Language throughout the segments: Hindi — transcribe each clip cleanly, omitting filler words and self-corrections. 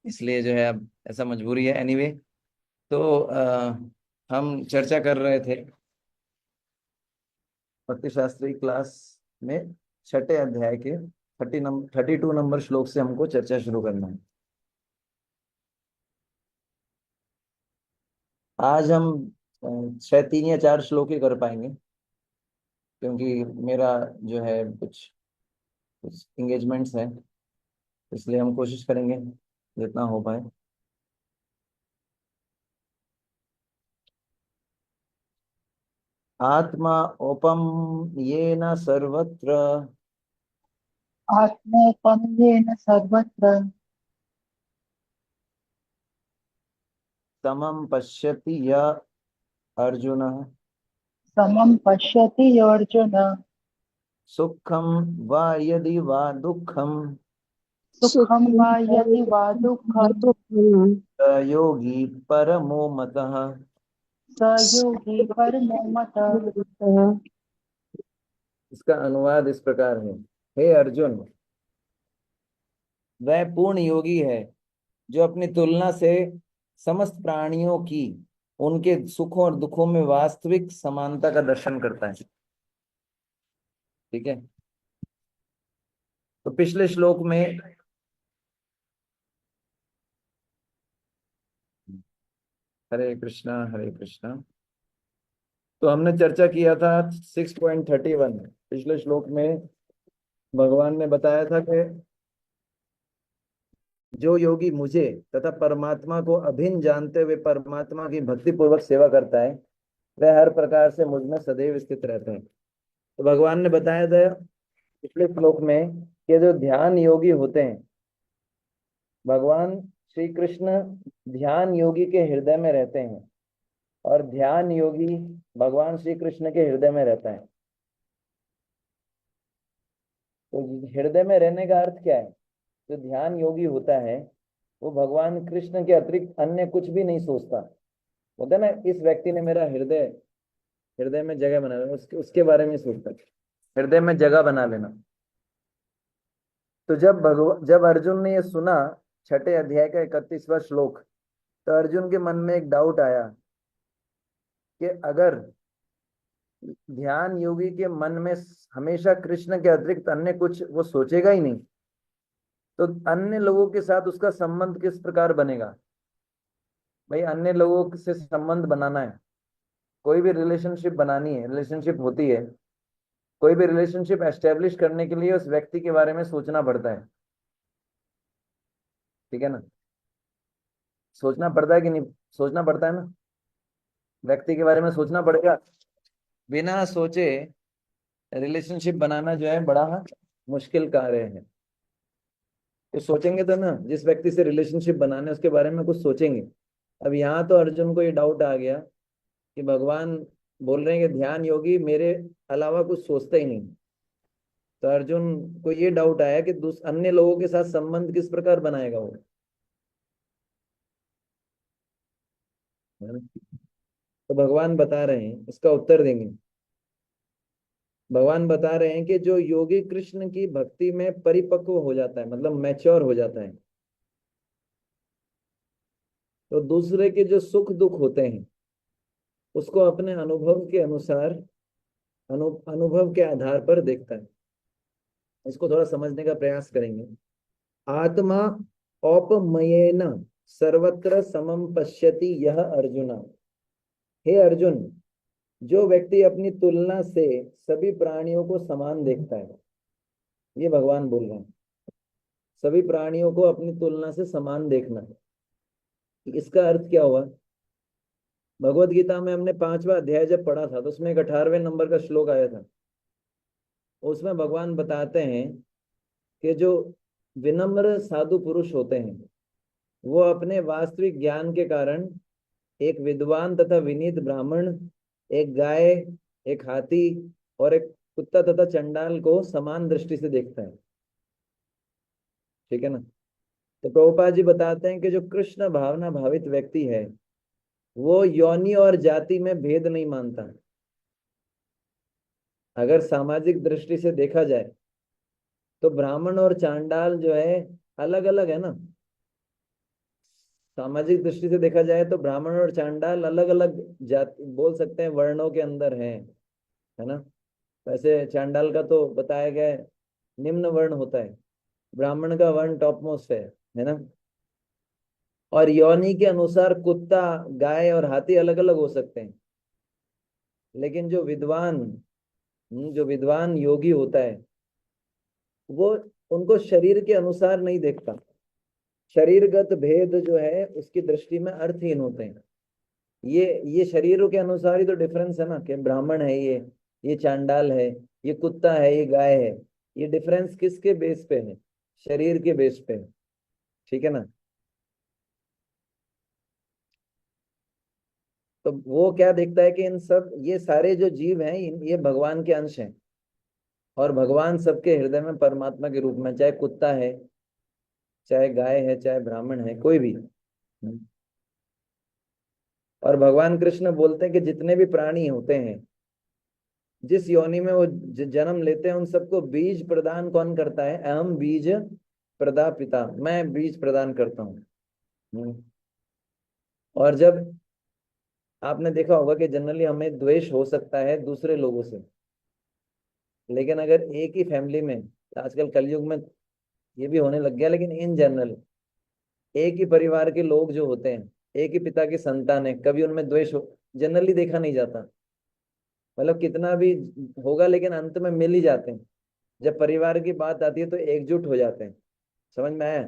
इसलिए जो है अब ऐसा मजबूरी है। एनीवे, तो हम चर्चा कर रहे थे भक्तिशास्त्री क्लास में छठे अध्याय के 32 नंबर श्लोक से हमको चर्चा शुरू करना है। आज हम शायद 3 या 4 श्लोक ही कर पाएंगे, क्योंकि मेरा जो है कुछ कुछ इंगेजमेंट्स हैं। इसलिए हम कोशिश करेंगे जितना हो पाए। आत्मा ओपम येन सर्वत्र आत्मौपम्येन सर्वत्र समं पश्यति य अर्जुन समं पश्यति अर्जुन। सुखम वा यदि वा दुःखम सुखं वा यदि वा दुःखं स योगी परमो मतः। स योगी परमो मतः। इसका अनुवाद इस प्रकार है। हे अर्जुन, वह पूर्ण योगी है जो अपनी तुलना से समस्त प्राणियों की उनके सुखों और दुखों में वास्तविक समानता का दर्शन करता है। ठीक है। तो पिछले श्लोक में हरे कृष्णा हरे कृष्णा, तो हमने चर्चा किया था 6.31। पिछले श्लोक में भगवान ने बताया था कि जो योगी मुझे तथा परमात्मा को अभिन्न जानते हुए परमात्मा की भक्ति पूर्वक सेवा करता है, वह हर प्रकार से मुझ में सदैव स्थित रहते हैं। तो भगवान ने बताया था पिछले श्लोक में कि जो ध्यान योगी होते हैं, भगवान श्री कृष्ण ध्यान योगी के हृदय में रहते हैं, और ध्यान योगी भगवान श्री कृष्ण के हृदय में रहता है। तो हृदय में रहने का अर्थ क्या है? जो ध्यान योगी होता है वो भगवान कृष्ण के अतिरिक्त अन्य कुछ भी नहीं सोचता। होता है ना, इस व्यक्ति ने मेरा हृदय हृदय में जगह बना लेना, उसके उसके बारे में सोचता है, हृदय में जगह बना लेना। तो जब अर्जुन ने ये सुना, छठे अध्याय का 31वां श्लोक, तो अर्जुन के मन में एक डाउट आया कि अगर ध्यान योगी के मन में हमेशा कृष्ण के अतिरिक्त अन्य कुछ वो सोचेगा ही नहीं, तो अन्य लोगों के साथ उसका संबंध किस प्रकार बनेगा? भाई, अन्य लोगों से संबंध बनाना है, कोई भी रिलेशनशिप बनानी है, रिलेशनशिप होती है, कोई भी रिलेशनशिप एस्टेब्लिश करने के लिए उस व्यक्ति के बारे में सोचना पड़ता है। ठीक है ना? सोचना पड़ता है कि नहीं? सोचना पड़ता है ना, व्यक्ति के बारे में सोचना पड़ेगा। बिना सोचे रिलेशनशिप बनाना जो है बड़ा मुश्किल कार्य है। तो सोचेंगे तो ना, जिस व्यक्ति से रिलेशनशिप बनाना है उसके बारे में कुछ सोचेंगे। अब यहाँ तो अर्जुन को ये डाउट आ गया कि भगवान बोल रहे हैं कि ध्यान योगी मेरे अलावा कुछ सोचता ही नहीं। तो अर्जुन को ये डाउट आया कि अन्य लोगों के साथ संबंध किस प्रकार बनाएगा वो, है ना? तो भगवान बता रहे हैं, इसका उत्तर देंगे। भगवान बता रहे हैं कि जो योगी कृष्ण की भक्ति में परिपक्व हो जाता है, मतलब मैच्योर हो जाता है, तो दूसरे के जो सुख दुख होते हैं उसको अपने अनुभव के अनुसार अनुभव के आधार पर देखता है। इसको थोड़ा समझने का प्रयास करेंगे। आत्मा औपमयेन सर्वत्र समम पश्यति यह अर्जुन। हे अर्जुन, जो व्यक्ति अपनी तुलना से सभी प्राणियों को समान देखता है, ये भगवान बोल रहे हैं, सभी प्राणियों को अपनी तुलना से समान देखना है। इसका अर्थ क्या हुआ? भगवत गीता में हमने 5वां अध्याय जब पढ़ा था, तो उसमें एक 18वें नंबर का श्लोक आया था। उसमें भगवान बताते हैं कि जो विनम्र साधु पुरुष होते हैं वो अपने वास्तविक ज्ञान के कारण एक विद्वान तथा विनीत ब्राह्मण, एक गाय, एक हाथी और एक कुत्ता तथा चंडाल को समान दृष्टि से देखता है। ठीक है ना? तो प्रभुपाद जी बताते हैं कि जो कृष्ण भावना भावित व्यक्ति है वो योनि और जाति में भेद नहीं मानता। अगर सामाजिक दृष्टि से देखा जाए तो ब्राह्मण और चांडाल जो है अलग अलग है ना। सामाजिक दृष्टि से देखा जाए तो ब्राह्मण और चांडाल अलग अलग जाति बोल सकते हैं, वर्णों के अंदर हैं, है ना। वैसे चांडाल का तो बताया गया है निम्न वर्ण होता है, ब्राह्मण का वर्ण टॉप मोस्ट है ना। और योनि के अनुसार कुत्ता, गाय और हाथी अलग अलग हो सकते हैं। लेकिन जो विद्वान योगी होता है वो उनको शरीर के अनुसार नहीं देखता। शरीरगत भेद जो है उसकी दृष्टि में अर्थहीन होते हैं। ये शरीरों के अनुसार ही तो डिफरेंस है ना, कि ब्राह्मण है ये चांडाल है, ये कुत्ता है, ये गाय है। ये डिफरेंस किसके बेस पे है? शरीर के बेस पे है। ठीक है ना। तो वो क्या देखता है कि इन सब ये सारे जो जीव हैं ये भगवान के अंश हैं। और भगवान सबके हृदय में परमात्मा के रूप में, चाहे कुत्ता है, चाहे गाय है, चाहे ब्राह्मण है, कोई भी। और भगवान कृष्ण बोलते हैं कि जितने भी प्राणी होते हैं, जिस योनि में वो जन्म लेते हैं, उन सबको बीज प्रदान कौन करता है? अहम बीज प्रदापिता, मैं बीज प्रदान करता हूँ। और जब आपने देखा होगा कि जनरली हमें द्वेष हो सकता है दूसरे लोगों से, लेकिन अगर एक ही फैमिली में, आजकल कलयुग में ये भी होने लग गया, लेकिन इन जनरल एक ही परिवार के लोग जो होते हैं, एक ही पिता की संतान है, कभी उनमें द्वेष हो जनरली देखा नहीं जाता। मतलब कितना भी होगा लेकिन अंत में मिल ही जाते हैं। जब परिवार की बात आती है तो एकजुट हो जाते हैं। समझ में आया?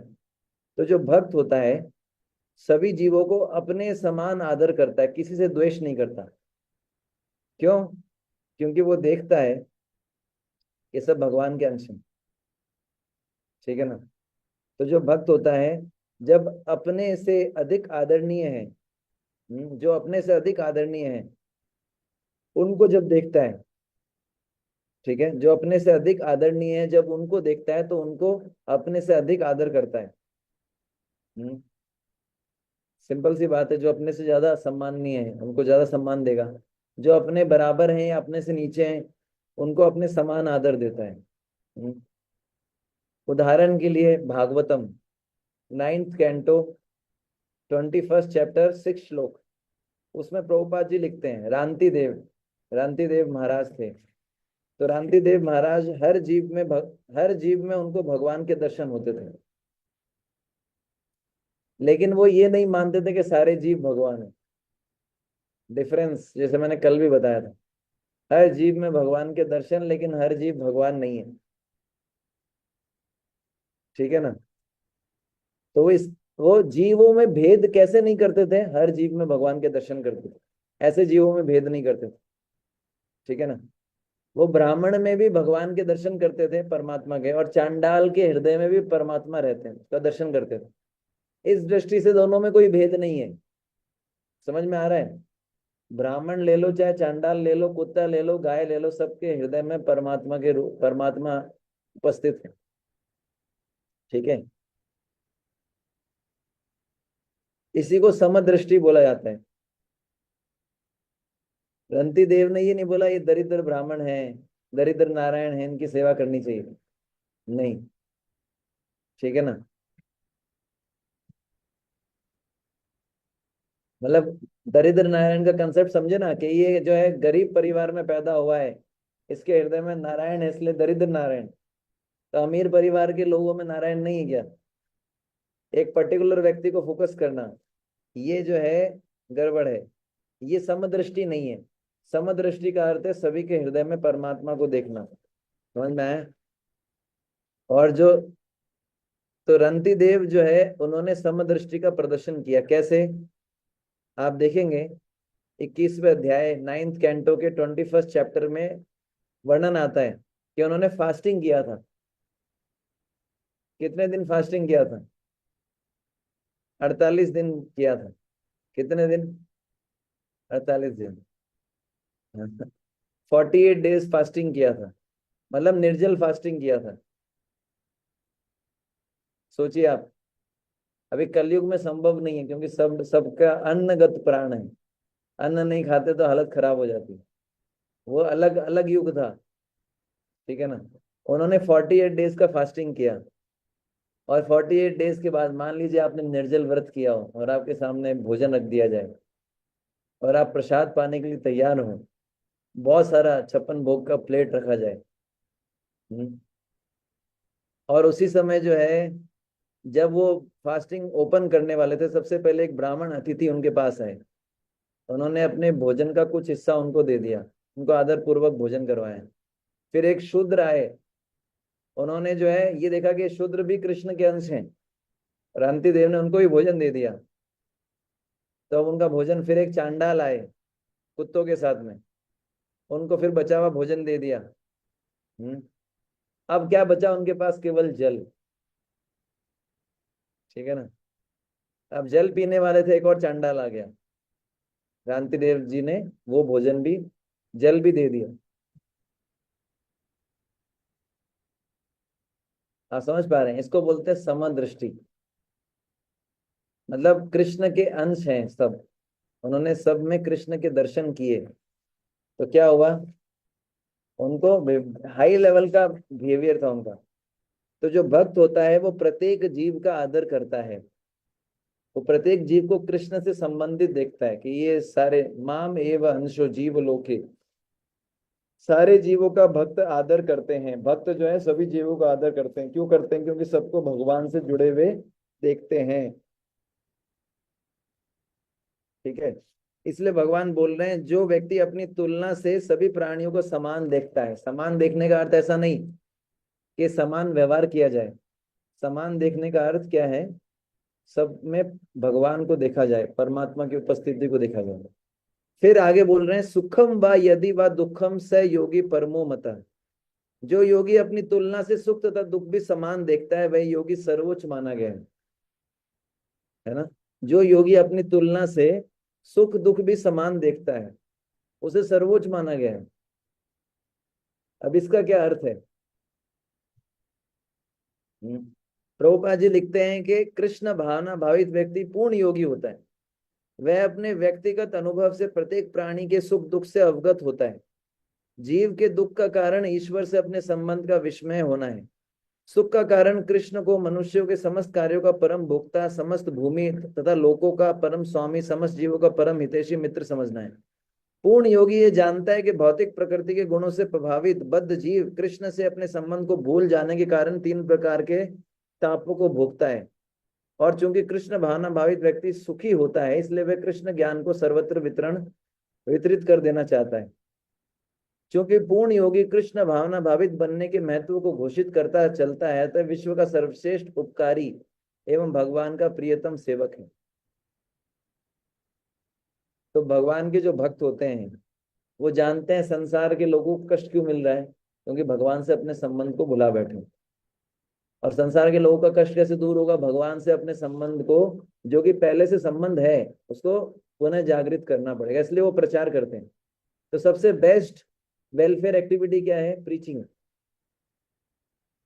तो जो भक्त होता है सभी जीवों को अपने समान आदर करता है, किसी से द्वेष नहीं करता। क्यों? क्योंकि वो देखता है ये सब भगवान के अंश हैं। ठीक है ना। तो जो भक्त होता है, जब अपने से अधिक आदरणीय है, जो अपने से अधिक आदरणीय है उनको जब देखता है, ठीक है, जो अपने से अधिक आदरणीय है जब उनको देखता है तो उनको अपने से अधिक आदर करता है। सिंपल सी बात है, जो अपने से ज्यादा सम्माननीय है उनको ज्यादा सम्मान देगा, जो अपने बराबर हैं या अपने से नीचे हैं उनको अपने समान आदर देता है। हम्म। उदाहरण के लिए Bhagavatam, 9th canto, 21st chapter, 6th श्लोक। उसमें प्रभुपाद जी लिखते हैं, रांति देव महाराज थे। तो रांति देव महाराज हर जीव में उनको भगवान के दर्शन होते थे। लेकिन वो ये नहीं मानते थे कि सारे जीव भगवान है। डिफरेंस जैसे मैंने कल भी बताया था, हर जीव में भगवान के दर्शन, लेकिन हर जीव भगवान नहीं है। ठीक है ना। तो वो जीवों में भेद कैसे नहीं करते थे? हर जीव में भगवान के दर्शन करते थे, ऐसे जीवों में भेद नहीं करते थे। ठीक है ना। वो ब्राह्मण में भी भगवान के दर्शन करते थे परमात्मा के, और चांडाल के हृदय में भी परमात्मा रहते हैं, उसका दर्शन करते थे। इस दृष्टि से दोनों में कोई भेद नहीं है। समझ में आ रहा है? ब्राह्मण ले लो, चाहे चांडाल ले लो, कुत्ता ले लो, गाय ले लो, सबके हृदय में परमात्मा के रूप परमात्मा उपस्थित है। ठीक है। इसी को समदृष्टि बोला जाता है। रंती देव ने ये नहीं बोला ये दरिद्र ब्राह्मण है, दरिद्र नारायण है, इनकी सेवा करनी चाहिए, नहीं। ठीक है ना। मतलब दरिद्र नारायण का कंसेप्ट समझे ना, कि ये जो है गरीब परिवार में पैदा हुआ है, इसके हृदय में नारायण है इसलिए दरिद्र नारायण। तो अमीर परिवार के लोगों में नारायण नहीं है क्या? एक पर्टिकुलर व्यक्ति को फोकस करना, ये जो है गड़बड़ है। ये समदृष्टि नहीं है। समदृष्टि का अर्थ है सभी के हृदय में परमात्मा को देखना। समझ में आया? और जो तो रंती देव जो है उन्होंने समदृष्टि का प्रदर्शन किया। कैसे? आप देखेंगे 21वें अध्याय 9th कैंटो के 21st चैप्टर में वर्णन आता है कि उन्होंने फास्टिंग किया था। कितने दिन फास्टिंग किया था? 48 दिन किया था। कितने दिन? 48 दिन। 48 डेज फास्टिंग किया था, मतलब निर्जल फास्टिंग किया था। सोचिए आप। अभी कलयुग में संभव नहीं है, क्योंकि सबका अन्नगत प्राण है। अन्न नहीं खाते तो हालत खराब हो जाती है। वो अलग अलग युग था। ठीक है ना। उन्होंने 48 डेज का फास्टिंग किया, और 48 डेज के बाद मान लीजिए आपने निर्जल व्रत किया हो और आपके सामने भोजन रख दिया जाए और आप प्रसाद पाने के लिए तैयार हो, बहुत सारा 56 भोग का प्लेट रखा जाए। हम्म। और उसी समय जो है, जब वो फास्टिंग ओपन करने वाले थे, सबसे पहले एक ब्राह्मण अतिथि उनके पास आए। उन्होंने अपने भोजन का कुछ हिस्सा उनको दे दिया, उनको आदर पूर्वक भोजन करवाया। फिर एक शूद्र आए, उन्होंने जो है ये देखा कि शूद्र भी कृष्ण के अंश हैं, और अंति देव ने उनको भी भोजन दे दिया। तो अब उनका भोजन, फिर एक चांडाल आए कुत्तों के साथ में, उनको फिर बचा हुआ भोजन दे दिया। हम्म। अब क्या बचा उनके पास? केवल जल। ठीक है ना। अब जल पीने वाले थे, एक और चांडाल आ गया, क्रांति देव जी ने वो भोजन भी, जल भी दे दिया। आप समझ पा रहे हैं? इसको बोलते हैं समदृष्टि। मतलब कृष्ण के अंश हैं सब, उन्होंने सब में कृष्ण के दर्शन किए। तो क्या हुआ? उनको हाई लेवल का बिहेवियर था उनका। तो जो भक्त होता है वो प्रत्येक जीव का आदर करता है, वो प्रत्येक जीव को कृष्ण से संबंधित देखता है कि ये सारे माम एव अंशो जीव लोके, सारे जीवों का भक्त आदर करते हैं। भक्त जो है सभी जीवों का आदर करते हैं। क्यों करते हैं? क्योंकि सबको भगवान से जुड़े हुए देखते हैं। ठीक है। इसलिए भगवान बोल रहे हैं, जो व्यक्ति अपनी तुलना से सभी प्राणियों को समान देखता है। समान देखने का अर्थ ऐसा नहीं कि समान व्यवहार किया जाए, समान देखने का अर्थ क्या है? सब में भगवान को देखा जाए, परमात्मा की उपस्थिति को देखा जाए। फिर आगे बोल रहे हैं, सुखम व यदि व दुखम स योगी परमो मतः। जो योगी अपनी तुलना से सुख तथा दुख भी समान देखता है, वह योगी सर्वोच्च माना गया है ना। जो योगी अपनी तुलना से सुख दुख भी समान देखता है, उसे सर्वोच्च माना गया है। अब इसका क्या अर्थ है? हम्म। प्रभुपाद जी लिखते हैं कि कृष्ण भावना भावित व्यक्ति पूर्ण योगी होता है। वह अपने व्यक्तिगत अनुभव से प्रत्येक प्राणी के सुख दुख से अवगत होता है। जीव के दुख का कारण ईश्वर से अपने संबंध का विस्मय होना है। सुख का कारण कृष्ण को मनुष्यों के समस्त कार्यों का परम भोक्ता, समस्त भूमि तथा लोकों का परम स्वामी, समस्त जीवों का परम हितैषी मित्र समझना है। पूर्ण योगी ये जानता है कि भौतिक प्रकृति के गुणों से प्रभावित बद्ध जीव कृष्ण से अपने संबंध को भूल जाने के कारण 3 प्रकार के तापों को भोगता है। और चूंकि कृष्ण भावना भावित व्यक्ति सुखी होता है, इसलिए वह कृष्ण ज्ञान को सर्वत्र वितरित कर देना चाहता है। क्योंकि पूर्ण योगी कृष्ण भावना भावित बनने के महत्व को घोषित करता चलता है, तो विश्व का सर्वश्रेष्ठ उपकारी एवं भगवान का प्रियतम सेवक है। तो भगवान के जो भक्त होते हैं, वो जानते हैं संसार के लोगों को कष्ट क्यों मिल रहा है, क्योंकि भगवान से अपने संबंध को भुला बैठे। और संसार के लोगों का कष्ट कैसे दूर होगा? भगवान से अपने संबंध को, जो कि पहले से संबंध है, उसको पुनः जागृत करना पड़ेगा। इसलिए वो प्रचार करते हैं। तो सबसे बेस्ट वेलफेयर एक्टिविटी क्या है? प्रीचिंग।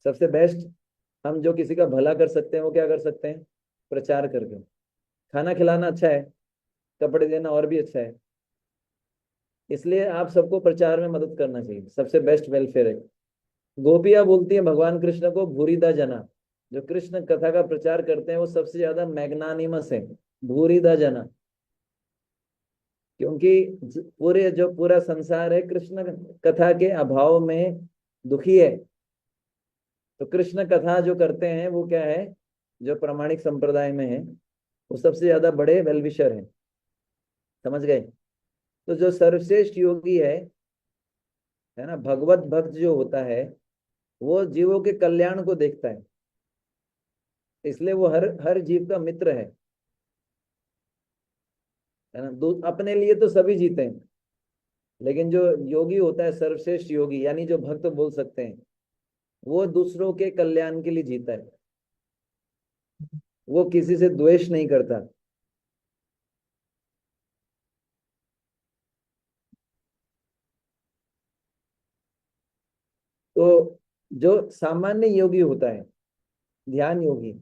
सबसे बेस्ट हम जो किसी का भला कर सकते हैं, वो क्या कर सकते हैं? प्रचार करके। खाना खिलाना अच्छा है, कपड़े देना और भी अच्छा है। इसलिए आप सबको प्रचार में मदद करना चाहिए, सबसे बेस्ट वेलफेयर है। गोपियां बोलती हैं भगवान कृष्ण को भूरिदा जना। जो कृष्ण कथा का प्रचार करते हैं वो सबसे ज्यादा मैग्नानिमस है, भूरिदा जना। क्योंकि पूरे जो पूरा संसार है कृष्ण कथा के अभाव में दुखी है। तो कृष्ण कथा जो करते हैं वो क्या है? जो प्रामाणिक संप्रदाय में है, वो सबसे ज्यादा बड़े वेलविशर हैं। समझ गए? तो जो सर्वश्रेष्ठ योगी है ना, भगवत भक्त जो होता है, वो जीवों के कल्याण को देखता है। इसलिए वो हर हर जीव का मित्र है ना। अपने लिए तो सभी जीते हैं, लेकिन जो योगी होता है, सर्वश्रेष्ठ योगी यानी जो भक्त बोल सकते हैं, वो दूसरों के कल्याण के लिए जीता है। वो किसी से द्वेष नहीं करता। तो जो सामान्य योगी होता है, ध्यान योगी,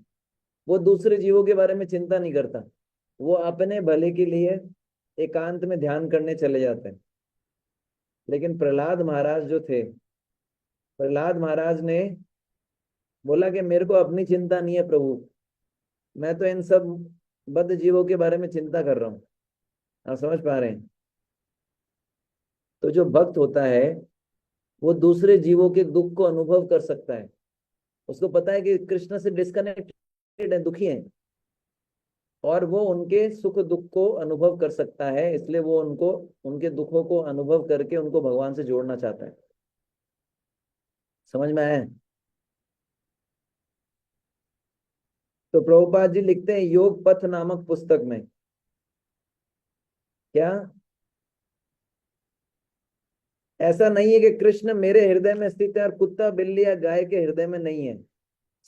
वो दूसरे जीवों के बारे में चिंता नहीं करता। वो अपने भले के लिए एकांत में ध्यान करने चले जाते हैं। लेकिन प्रहलाद महाराज जो थे, प्रहलाद महाराज ने बोला कि मेरे को अपनी चिंता नहीं है प्रभु, मैं तो इन सब बद्ध जीवों के बारे में चिंता कर रहा हूँ। आप समझ पा रहे हैं? तो जो भक्त होता है वो दूसरे जीवों के दुख को अनुभव कर सकता है। उसको पता है कि कृष्ण से डिस्कनेक्टेड है, दुखी है, और वो उनके सुख दुख को अनुभव कर सकता है, इसलिए वो उनको उनके दुखों को अनुभव करके उनको भगवान से जोड़ना चाहता है। समझ में आया है? तो प्रभुपाद जी लिखते हैं योग पथ नामक पुस्तक में, क्या ऐसा नहीं है कि कृष्ण मेरे हृदय में स्थित है और कुत्ता बिल्ली या गाय के हृदय में नहीं है।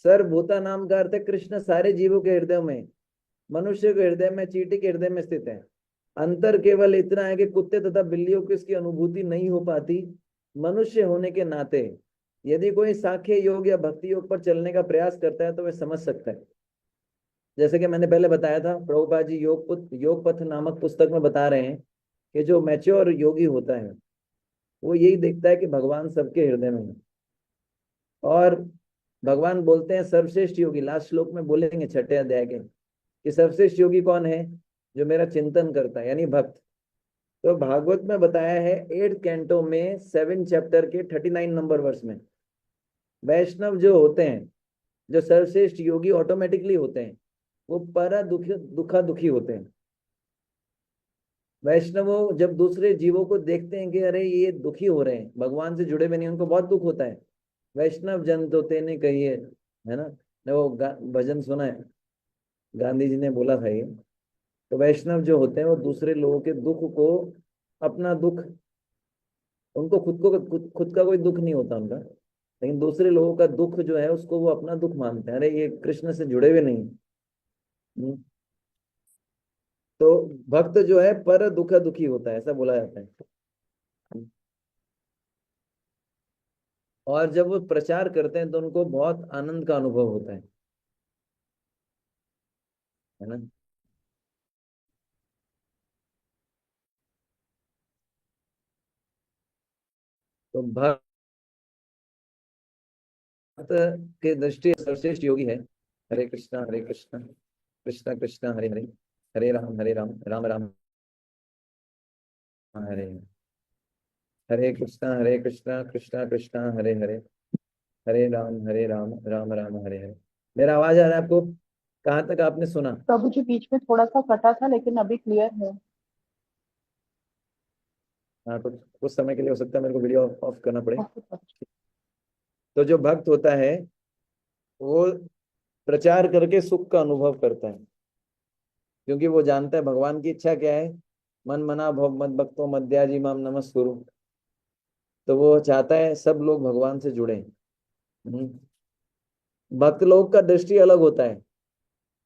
सर्वभूता नाम का अर्थ है कृष्ण सारे जीवों के हृदय में, मनुष्य के हृदय में, चींटी के हृदय में स्थित है। अंतर केवल इतना है कि कुत्ते तथा बिल्लियों को इसकी अनुभूति नहीं हो पाती। मनुष्य होने के नाते यदि कोई सांख्य योग या भक्ति योग पर चलने का प्रयास करता है तो वह समझ सकता है। जैसे कि मैंने पहले बताया था, प्रभुपाद जी योग पथ नामक पुस्तक में बता रहे हैं कि जो मैच्योर योगी होता है वो यही देखता है कि भगवान सबके हृदय में है। और भगवान बोलते हैं सर्वश्रेष्ठ योगी, लास्ट श्लोक में बोलेंगे छठे अध्याय के, कि सर्वश्रेष्ठ योगी कौन है? जो मेरा चिंतन करता है, यानी भक्त। तो भागवत में बताया है 8th कैंटो में 7 चैप्टर के 39 नंबर वर्स में, वैष्णव जो होते हैं, जो सर्वश्रेष्ठ योगी ऑटोमेटिकली होते हैं, वो पर दुखा दुखी होते हैं। वैष्णव जब दूसरे जीवों को देखते हैं कि अरे ये दुखी हो रहे हैं, भगवान से जुड़े हुए नहीं, उनको बहुत दुख होता है। वैष्णव जन तो तेने कहिए, है ना? ने वो भजन सुना है, गांधी जी ने बोला था ये। तो वैष्णव जो होते हैं वो दूसरे लोगों के दुख को अपना दुख, उनको खुद का कोई दुख नहीं होता उनका, लेकिन दूसरे लोगों का दुख जो है उसको वो अपना दुख मानते हैं, अरे ये कृष्ण से जुड़े हुए नहीं। हम्म। तो भक्त जो है पर दुखा दुखी होता है, ऐसा बोला जाता है। और जब वो प्रचार करते हैं तो उनको बहुत आनंद का अनुभव होता है ना? तो भक्त के दृष्टि सर्वश्रेष्ठ योगी है। हरे कृष्णा कृष्णा कृष्णा हरे हरे, हरे राम राम राम हरे, हरे कृष्णा कृष्णा कृष्णा हरे हरे, हरे राम राम राम हरे हरे। मेरा आवाज आ रहा है आपको? कहाँ तक आपने सुना? प्रभु जी बीच में थोड़ा सा कटा था लेकिन अभी क्लियर है। हाँ, तो कुछ समय के लिए हो सकता है मेरे को वीडियो ऑफ करना पड़े। ओके प्रभु जी। तो जो भक्त होता है वो प्रचार करके सुख का अनुभव करता है, क्योंकि वो जानता है भगवान की इच्छा क्या है। मन मना भव मद भक्तो मद्याजी माम नमस्कुरु। तो वो चाहता है सब लोग भगवान से जुड़े। भक्त लोग का दृष्टि अलग होता है।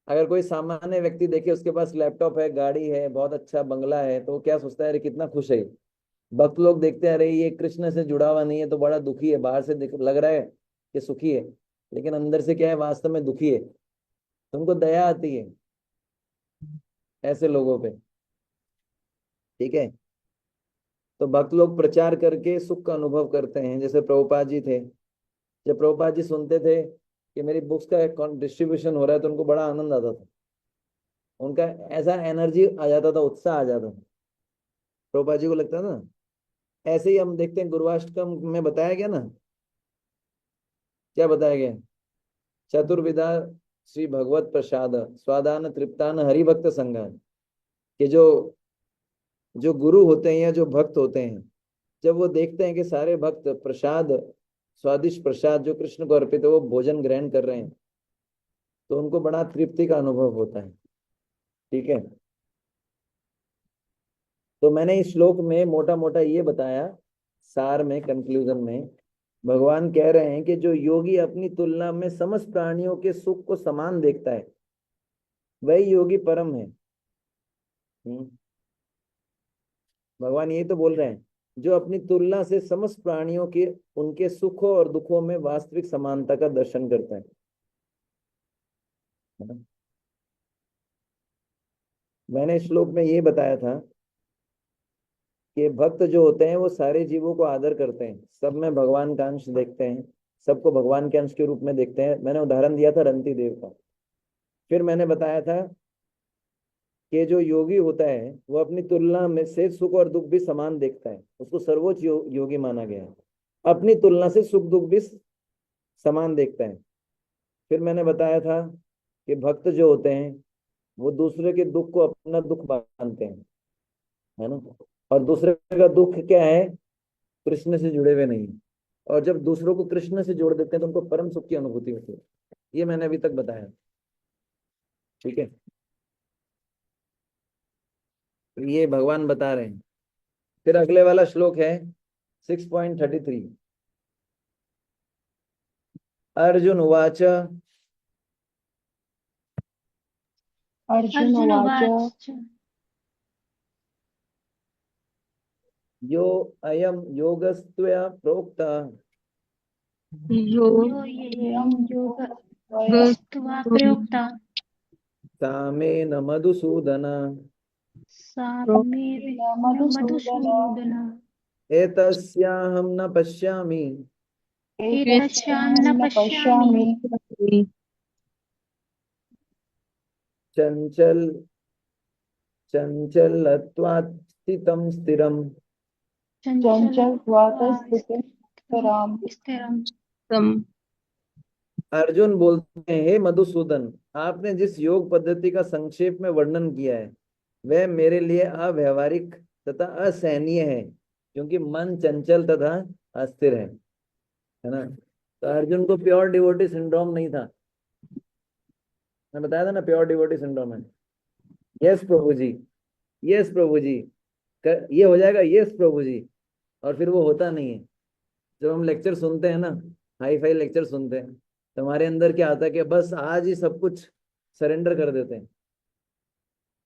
अगर कोई सामान्य व्यक्ति देखे, उसके पास लैपटॉप है, गाड़ी है, बहुत अच्छा बंगला है, तो वो क्या सोचता है, अरे कितना खुश है ये। भक्त लोग देखते हैं अरे ये कृष्ण से जुड़ा हुआ नहीं है तो बड़ा दुखी है, बाहर से लग रहा है कि सुखी है, लेकिन अंदर से क्या है, वास्तव में दुखी है। तुमको दया आती है ऐसे लोगों पे, ठीक है? तो भक्त लोग प्रचार करके सुख का अनुभव करते हैं। जैसे प्रभुपाद जी थे, जब प्रभुपाद जी सुनते थे कि मेरी बुक्स का डिस्ट्रीब्यूशन हो रहा है तो उनको बड़ा आनंद आता था। उनका ऐसा एनर्जी आ जाता था, उत्साह आ जाता था। प्रभुपाद जी को लगता था ना। ऐसे ही हम देखते हैं गुरुवाष्टकम में बताया गया ना, क्या बताया गया? चतुर्विधा श्री भगवत प्रसाद स्वादान तृप्तान हरिभक्त संगान। कि जो जो गुरु होते हैं या जो भक्त होते हैं, जब वो देखते हैं कि सारे भक्त प्रसाद, स्वादिष्ट प्रसाद जो कृष्ण को अर्पित है वो भोजन ग्रहण कर रहे हैं, तो उनको बड़ा तृप्ति का अनुभव होता है। ठीक है? तो मैंने इस श्लोक में मोटा मोटा ये बताया, सार में, कंक्लूजन में भगवान कह रहे हैं कि जो योगी अपनी तुलना में समस्त प्राणियों के सुख को समान देखता है वही योगी परम है। हम्म। भगवान यही तो बोल रहे हैं, जो अपनी तुलना से समस्त प्राणियों के उनके सुखों और दुखों में वास्तविक समानता का दर्शन करता है ना? मैंने इस श्लोक में ये बताया था कि भक्त जो होते हैं वो सारे जीवों को आदर करते हैं, सब में भगवान का अंश देखते हैं, सबको भगवान के अंश के रूप में देखते हैं। मैंने उदाहरण दिया था रंती देव का। फिर मैंने बताया था कि जो योगी होता है वो अपनी तुलना में से सुख और दुख भी समान देखता है, उसको सर्वोच्च योगी माना गया है। अपनी तुलना से सुख दुख भी समान देखता है। फिर मैंने बताया था कि भक्त जो होते हैं वो दूसरे के दुख को अपना दुख मानते हैं, है ना। और दूसरे का दुख क्या है, कृष्ण से जुड़े हुए नहीं है। और जब दूसरों को कृष्ण से जोड़ देते हैं तो उनको परम सुख की अनुभूति होती है। ये मैंने अभी तक बताया। ठीक है, तो ये भगवान बता रहे हैं। फिर अगले वाला श्लोक है 6.33। अर्जुन उवाच अर्जुन अर्जुन उवाच उवाच यो अयम योगस्त्वया प्रोक्ता यो यं त्वया योगस्त्वा प्रयुक्ता सामेन मधुसूदन साम्येन मधुसूदन मधुसूदन एतस्याहं न पश्यामि एतस्यां न एतस्यां न पश्यामि पश्यामि चंचल चंचलत्वात् स्थितं स्थिरम्। चञ्चलत्वात् चञ्चलत्वा स्थितिं स्थिराम्। स्थिरम्। अर्जुन बोलते हैं, हे मधुसूदन, आपने जिस योग पद्धति का संक्षेप में वर्णन किया है वह मेरे लिए अव्यवहारिक तथा असहनीय है, क्योंकि मन चंचल तथा अस्थिर है ना। तो अर्जुन को प्योर डिवोटी सिंड्रोम नहीं था। मैं बताया था ना, प्योर डिवोटी सिंड्रोम है। यस प्रभु जी, यस प्रभु जी, ये हो जाएगा, यस प्रभु जी। और फिर वो होता नहीं है। जब हम लेक्चर सुनते हैं ना, हाई फाई लेक्चर सुनते हैं, तो हमारे अंदर क्या आता है कि बस आज ही सब कुछ सरेंडर कर देते हैं,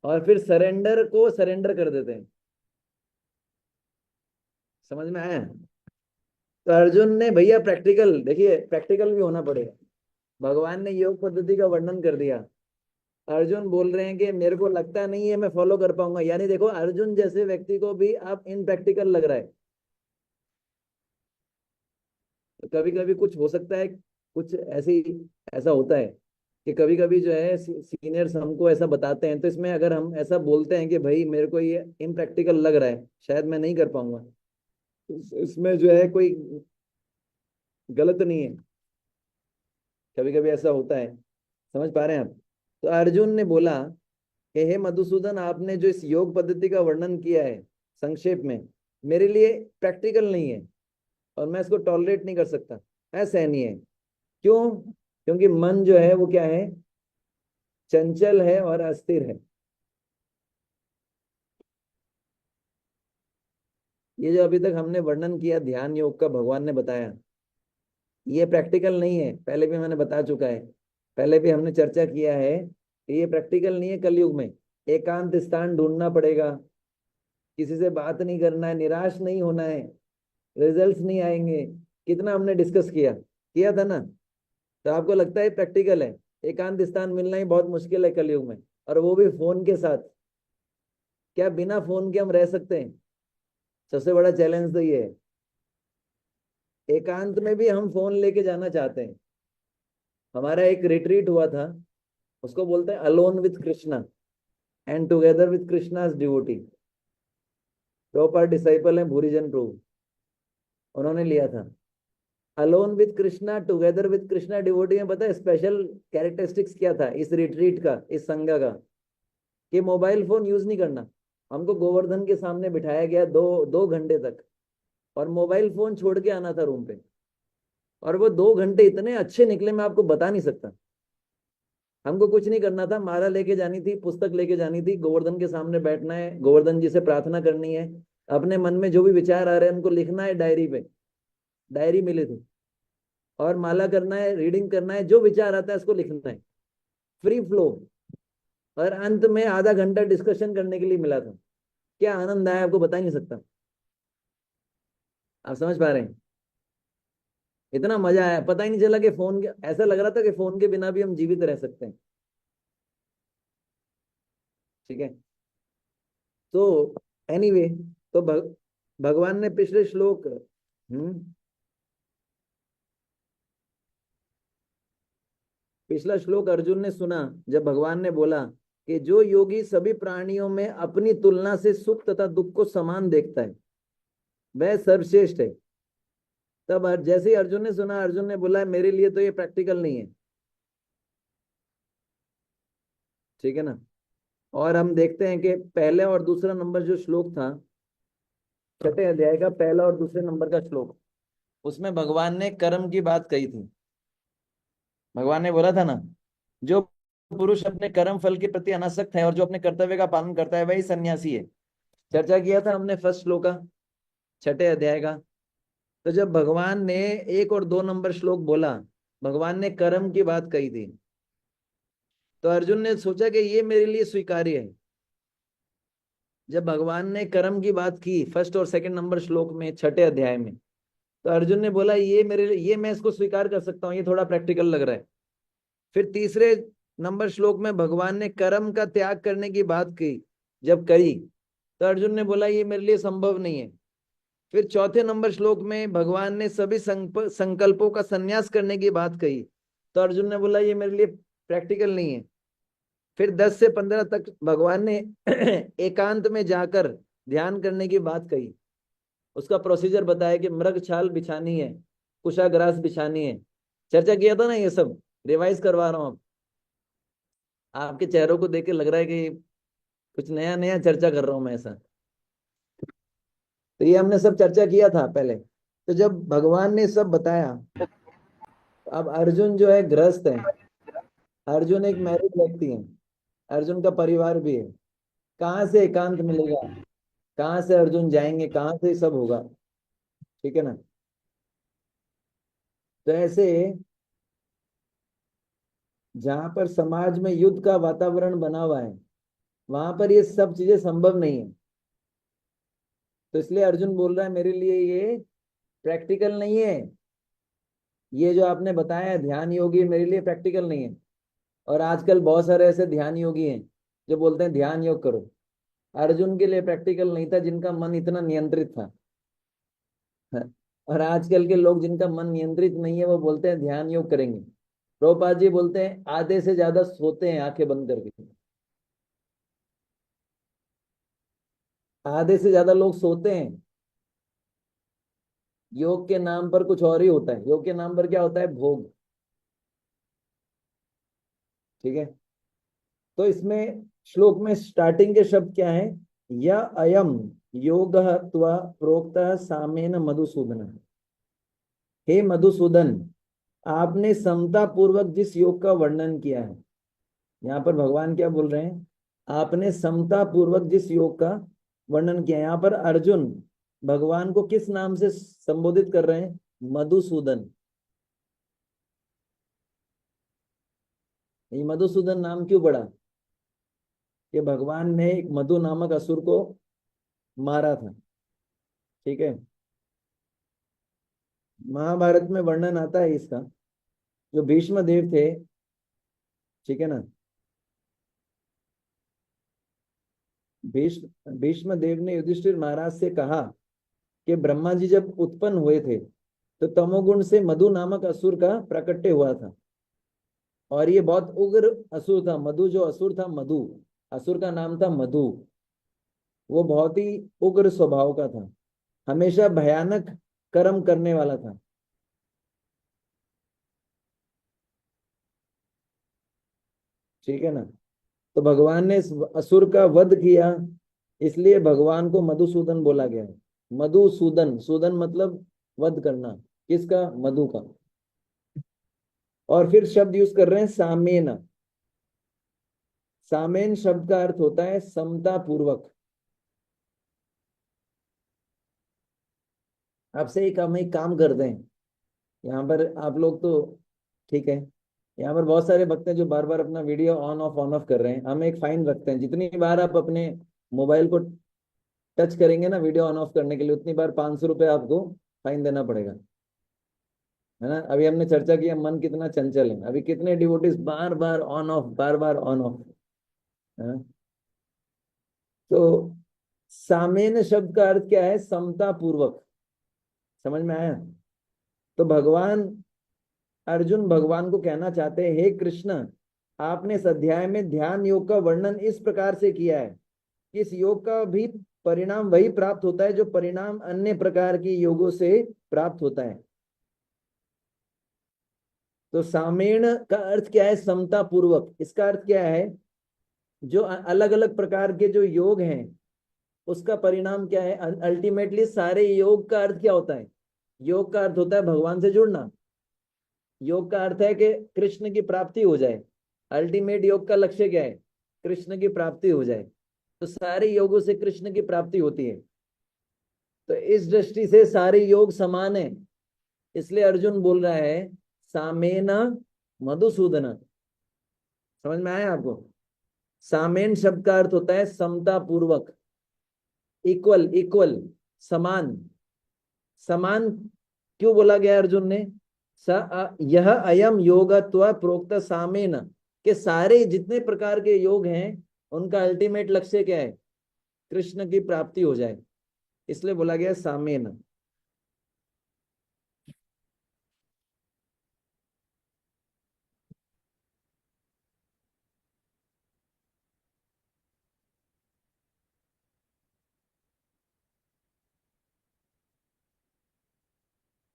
और फिर सरेंडर को सरेंडर कर देते हैं। समझ में आया? तो अर्जुन ने भैया प्रैक्टिकल देखिए, प्रैक्टिकल भी होना पड़ेगा। भगवान ने योग पद्धति का वर्णन कर दिया, अर्जुन बोल रहे हैं कि मेरे को लगता नहीं है मैं फॉलो कर पाऊंगा। यानी देखो, अर्जुन जैसे व्यक्ति को भी अब इनप्रैक्टिकल लग रहा है। तो कभी कभी कुछ हो सकता है, कुछ ऐसी ऐसा होता है कि कभी कभी जो है सीनियर्स हमको ऐसा बताते हैं, तो इसमें अगर हम ऐसा बोलते हैं कि भाई मेरे को ये इनप्रैक्टिकल लग रहा है, शायद मैं नहीं कर पाऊंगा, इसमें जो है कोई गलत नहीं है। कभी कभी ऐसा होता है। समझ पा रहे हैं आप? तो अर्जुन ने बोला कि हे मधुसूदन, आपने जो इस योग पद्धति का वर्णन किया है संक्षेप में, मेरे लिए प्रैक्टिकल नहीं है, और मैं इसको टॉलरेट नहीं कर सकता, असहनीय है। क्यों? क्योंकि मन जो है वो क्या है, चंचल है और अस्थिर है। ये जो अभी तक हमने वर्णन किया ध्यान योग का, भगवान ने बताया, ये प्रैक्टिकल नहीं है। पहले भी मैंने बता चुका है, पहले भी हमने चर्चा किया है कि ये प्रैक्टिकल नहीं है। कलयुग में एकांत स्थान ढूंढना पड़ेगा, किसी से बात नहीं करना है, निराश नहीं होना है, रिजल्ट्स नहीं आएंगे। कितना हमने डिस्कस किया किया था ना। तो आपको लगता है प्रैक्टिकल है? एकांत स्थान मिलना ही बहुत मुश्किल है कलयुग में, और वो भी फोन के साथ। क्या बिना फोन के हम रह सकते हैं? सबसे बड़ा चैलेंज तो ये है। एकांत में भी हम फोन लेके जाना चाहते हैं। हमारा एक रिट्रीट हुआ था, उसको बोलते हैं alone with Krishna and together with Krishna's devotee. Proper disciple है भूरीजन प्रभु, उन्होंने लिया था। Alone with Krishna together with Krishna devotee में पता है स्पेशल कैरेक्टरिस्टिक्स क्या था इस रिट्रीट का, इस संघ का? कि मोबाइल फोन यूज नहीं करना। हमको गोवर्धन के सामने बिठाया गया 2 घंटे तक, और मोबाइल फोन छोड़ के आना था रूम पे। और वो 2 घंटे इतने अच्छे निकले, मैं आपको बता नहीं सकता। हमको कुछ नहीं करना था, माला लेके जानी थी, पुस्तक लेके जानी थी, गोवर्धन के सामने बैठना है, गोवर्धन जी से प्रार्थना करनी है, अपने मन में जो भी विचार आ रहे हैं उनको लिखना है डायरी पे। डायरी मिली थी, और माला करना है, रीडिंग करना है, जो विचार आता है उसको लिखना है, फ्री फ्लो। और अंत में आधा घंटा डिस्कशन करने के लिए मिला था। क्या आनंद आया आपको बता ही नहीं सकता। आप समझ पा रहे हैं? इतना मजा आया, पता ही नहीं चला कि फोन के, ऐसा लग रहा था कि फोन के बिना भी हम जीवित रह सकते हैं। ठीक है। तो एनीवे, तो भगवान ने पिछले श्लोक पिछला श्लोक अर्जुन ने सुना जब भगवान ने बोला कि जो योगी सभी प्राणियों में अपनी तुलना से सुख तथा दुख को समान देखता है वह सर्वश्रेष्ठ है। तब जैसे ही अर्जुन ने सुना, अर्जुन ने बोला मेरे लिए तो ये प्रैक्टिकल नहीं है। ठीक है ना। और हम देखते हैं कि पहले और दूसरा नंबर जो श्लोक था, छठे अध्याय का पहला और दूसरे नंबर का श्लोक, उसमें भगवान ने कर्म की बात कही थी। भगवान ने बोला था ना, जो पुरुष अपने कर्म फल के प्रति अनासक्त है और जो अपने कर्तव्य का पालन करता है वही सन्यासी है। चर्चा किया था हमने फर्स्ट श्लोक का, छठे अध्याय का। तो जब भगवान ने 1 और 2 नंबर श्लोक बोला, भगवान ने कर्म की बात कही थी, तो अर्जुन ने सोचा कि ये मेरे लिए स्वीकार्य है। जब भगवान ने कर्म की बात की फर्स्ट और सेकंड नंबर श्लोक में छठे अध्याय में, तो अर्जुन ने बोला ये मेरे लिए, ये मैं इसको स्वीकार कर सकता हूँ, ये थोड़ा प्रैक्टिकल लग रहा है। फिर तीसरे नंबर श्लोक में भगवान ने कर्म का त्याग करने की बात की, जब कही तो अर्जुन ने बोला ये मेरे लिए संभव नहीं है। फिर चौथे नंबर श्लोक में भगवान ने सभी संकल्पों का संन्यास करने की बात कही, तो अर्जुन ने बोला ये मेरे लिए प्रैक्टिकल नहीं है। फिर 10 से 15 तक भगवान ने एकांत में जाकर ध्यान करने की बात कही, उसका प्रोसीजर बताया कि मृग छाल बिछानी है, कुशाग्रास बिछानी है। चर्चा किया था ना, ये सब रिवाइज करवा रहा हूं। आपके चेहरों को देख के लग रहा है कि कुछ नया नया चर्चा कर रहा हूं मैं ऐसा। तो ये हमने सब चर्चा किया था पहले। तो जब भगवान ने सब बताया, अब अर्जुन जो है गृहस्थ है, अर्जुन एक मैरिड व्यक्ति है, अर्जुन का परिवार भी है। कहाँ से एकांत मिलेगा, कहाँ से अर्जुन जाएंगे, कहाँ से सब होगा। ठीक है ना। तो ऐसे जहां पर समाज में युद्ध का वातावरण बना हुआ है, वहां पर ये सब चीजें संभव नहीं है। तो इसलिए अर्जुन बोल रहा है मेरे लिए ये प्रैक्टिकल नहीं है, ये जो आपने बताया है ध्यान योगी मेरे लिए प्रैक्टिकल नहीं है। और आजकल बहुत सारे ऐसे ध्यान योगी हैं जो बोलते हैं ध्यान योग करो। अर्जुन के लिए प्रैक्टिकल नहीं था, जिनका मन इतना नियंत्रित था। और आजकल के लोग जिनका मन नियंत्रित नहीं है वो बोलते हैं ध्यान योग करेंगे। प्रभुपाद जी बोलते हैं आधे से ज्यादा सोते हैं आंखें बंद करके, आधे से ज्यादा लोग सोते हैं। योग के नाम पर कुछ और ही होता है, योग के नाम पर क्या होता है, भोग। ठीक है। तो इसमें श्लोक में स्टार्टिंग के शब्द क्या है, या अयम योग त्वा प्रोक्त सामेन मधुसूदन। हे मधुसूदन, आपने समता पूर्वक जिस योग का वर्णन किया है, यहाँ पर भगवान क्या बोल रहे हैं, आपने समता पूर्वक जिस योग का वर्णन किया है। यहाँ पर अर्जुन भगवान को किस नाम से संबोधित कर रहे हैं, मधुसूदन। ये मधुसूदन नाम क्यों पड़ा, कि भगवान ने एक मधु नामक असुर को मारा था। ठीक है। महाभारत में वर्णन आता है इसका। जो भीष्म देव थे, ठीक है ना, भीष्म भीष्म देव ने युधिष्ठिर महाराज से कहा कि ब्रह्मा जी जब उत्पन्न हुए थे तो तमोगुण से मधु नामक असुर का प्राकट्य हुआ था। और ये बहुत उग्र असुर था। मधु जो असुर था, मधु असुर का नाम था मधु। वो बहुत ही उग्र स्वभाव का था, हमेशा भयानक कर्म करने वाला था। ठीक है ना। तो भगवान ने इस असुर का वध किया, इसलिए भगवान को मधुसूदन बोला गया है। मधुसूदन, सूदन मतलब वध करना, किसका, मधु का। और फिर शब्द यूज कर रहे हैं सामेन। सामेन शब्द का अर्थ होता है समता पूर्वक। आपसे एक काम करते हैं, यहाँ पर आप लोग तो ठीक है, यहाँ पर बहुत सारे भक्त हैं जो बार बार अपना वीडियो ऑन ऑफ कर रहे हैं। हम एक फाइन रखते हैं, जितनी बार आप अपने मोबाइल को टच करेंगे ना वीडियो ऑन ऑफ करने के लिए, उतनी बार 500 रुपये आपको फाइन देना पड़ेगा, है ना। अभी हमने चर्चा किया मन कितना चंचल है, अभी कितने devotees bar bar on off, bar bar on off, है ना? तो सामेन शब्द का अर्थ क्या है? समता पूर्वक। समझ में आया? तो भगवान अर्जुन भगवान को कहना चाहते हैं, हे कृष्ण, आपने इस अध्याय में ध्यान योग का वर्णन इस प्रकार से किया है कि इस योग का भी परिणाम वही प्राप्त होता है जो परिणाम अन्य प्रकार के योगों से प्राप्त होता है। तो सामेण का अर्थ क्या है? समता पूर्वक। इसका अर्थ क्या है? जो अलग अलग प्रकार के जो योग हैं उसका परिणाम क्या है? अल्टीमेटली सारे योग का अर्थ क्या होता है? योग का अर्थ होता है भगवान से जुड़ना। योग का अर्थ है कि कृष्ण की प्राप्ति हो जाए। अल्टीमेट योग का लक्ष्य क्या है? कृष्ण की प्राप्ति हो जाए। तो सारे योगों से कृष्ण की प्राप्ति होती है। तो इस दृष्टि से सारे योग समान है। इसलिए अर्जुन बोल रहा है सामेन मधुसूदन। समझ में आया आपको? सामेन शब्द का अर्थ होता है समता पूर्वक, इक्वल, इक्वल, समान। समान क्यों बोला गया अर्जुन ने? यह अयम योगत्व प्रोक्त सामेन, के सारे जितने प्रकार के योग हैं उनका अल्टीमेट लक्ष्य क्या है? कृष्ण की प्राप्ति हो जाए। इसलिए बोला गया सामेन।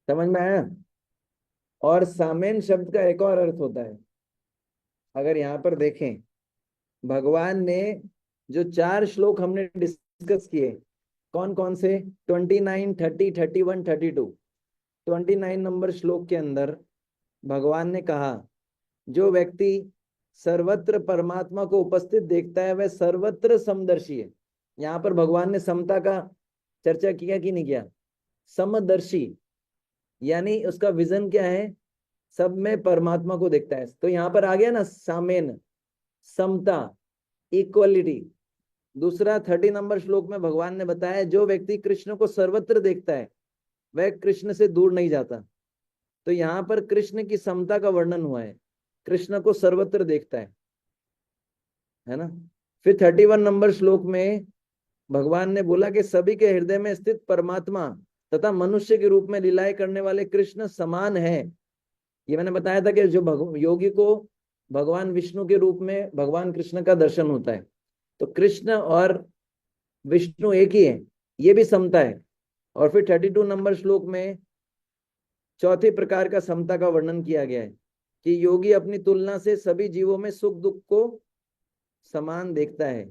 समझ में आया? और सामेन शब्द का एक और अर्थ होता है। अगर यहाँ पर देखें, भगवान ने जो 4 श्लोक हमने डिस्कस किए, कौन कौन से? 29, 30, 31, 32। 29 नंबर श्लोक के अंदर भगवान ने कहा, जो व्यक्ति सर्वत्र परमात्मा को उपस्थित देखता है वह सर्वत्र समदर्शी है। यहाँ पर भगवान ने समता का चर्चा किया कि नहीं किया? समदर्शी यानी उसका विजन क्या है? सब में परमात्मा को देखता है। तो यहाँ पर आ गया ना सामेन, समता, इक्वलिटी। दूसरा 30 नंबर श्लोक में भगवान ने बताया, जो व्यक्ति कृष्ण को सर्वत्र देखता है वह कृष्ण से दूर नहीं जाता। तो यहाँ पर कृष्ण की समता का वर्णन हुआ है, कृष्ण को सर्वत्र देखता है ना। फिर 31 नंबर श्लोक में भगवान ने बोला कि सभी के हृदय में स्थित परमात्मा तथा मनुष्य के रूप में लीलाएं करने वाले कृष्ण समान है। ये मैंने बताया था कि जो योगी को भगवान विष्णु के रूप में भगवान कृष्ण का दर्शन होता है, तो कृष्ण और विष्णु एक ही है, ये भी समता है। और फिर 32 नंबर श्लोक में चौथे प्रकार का समता का वर्णन किया गया है कि योगी अपनी तुलना से सभी जीवों में सुख दुख को समान देखता है।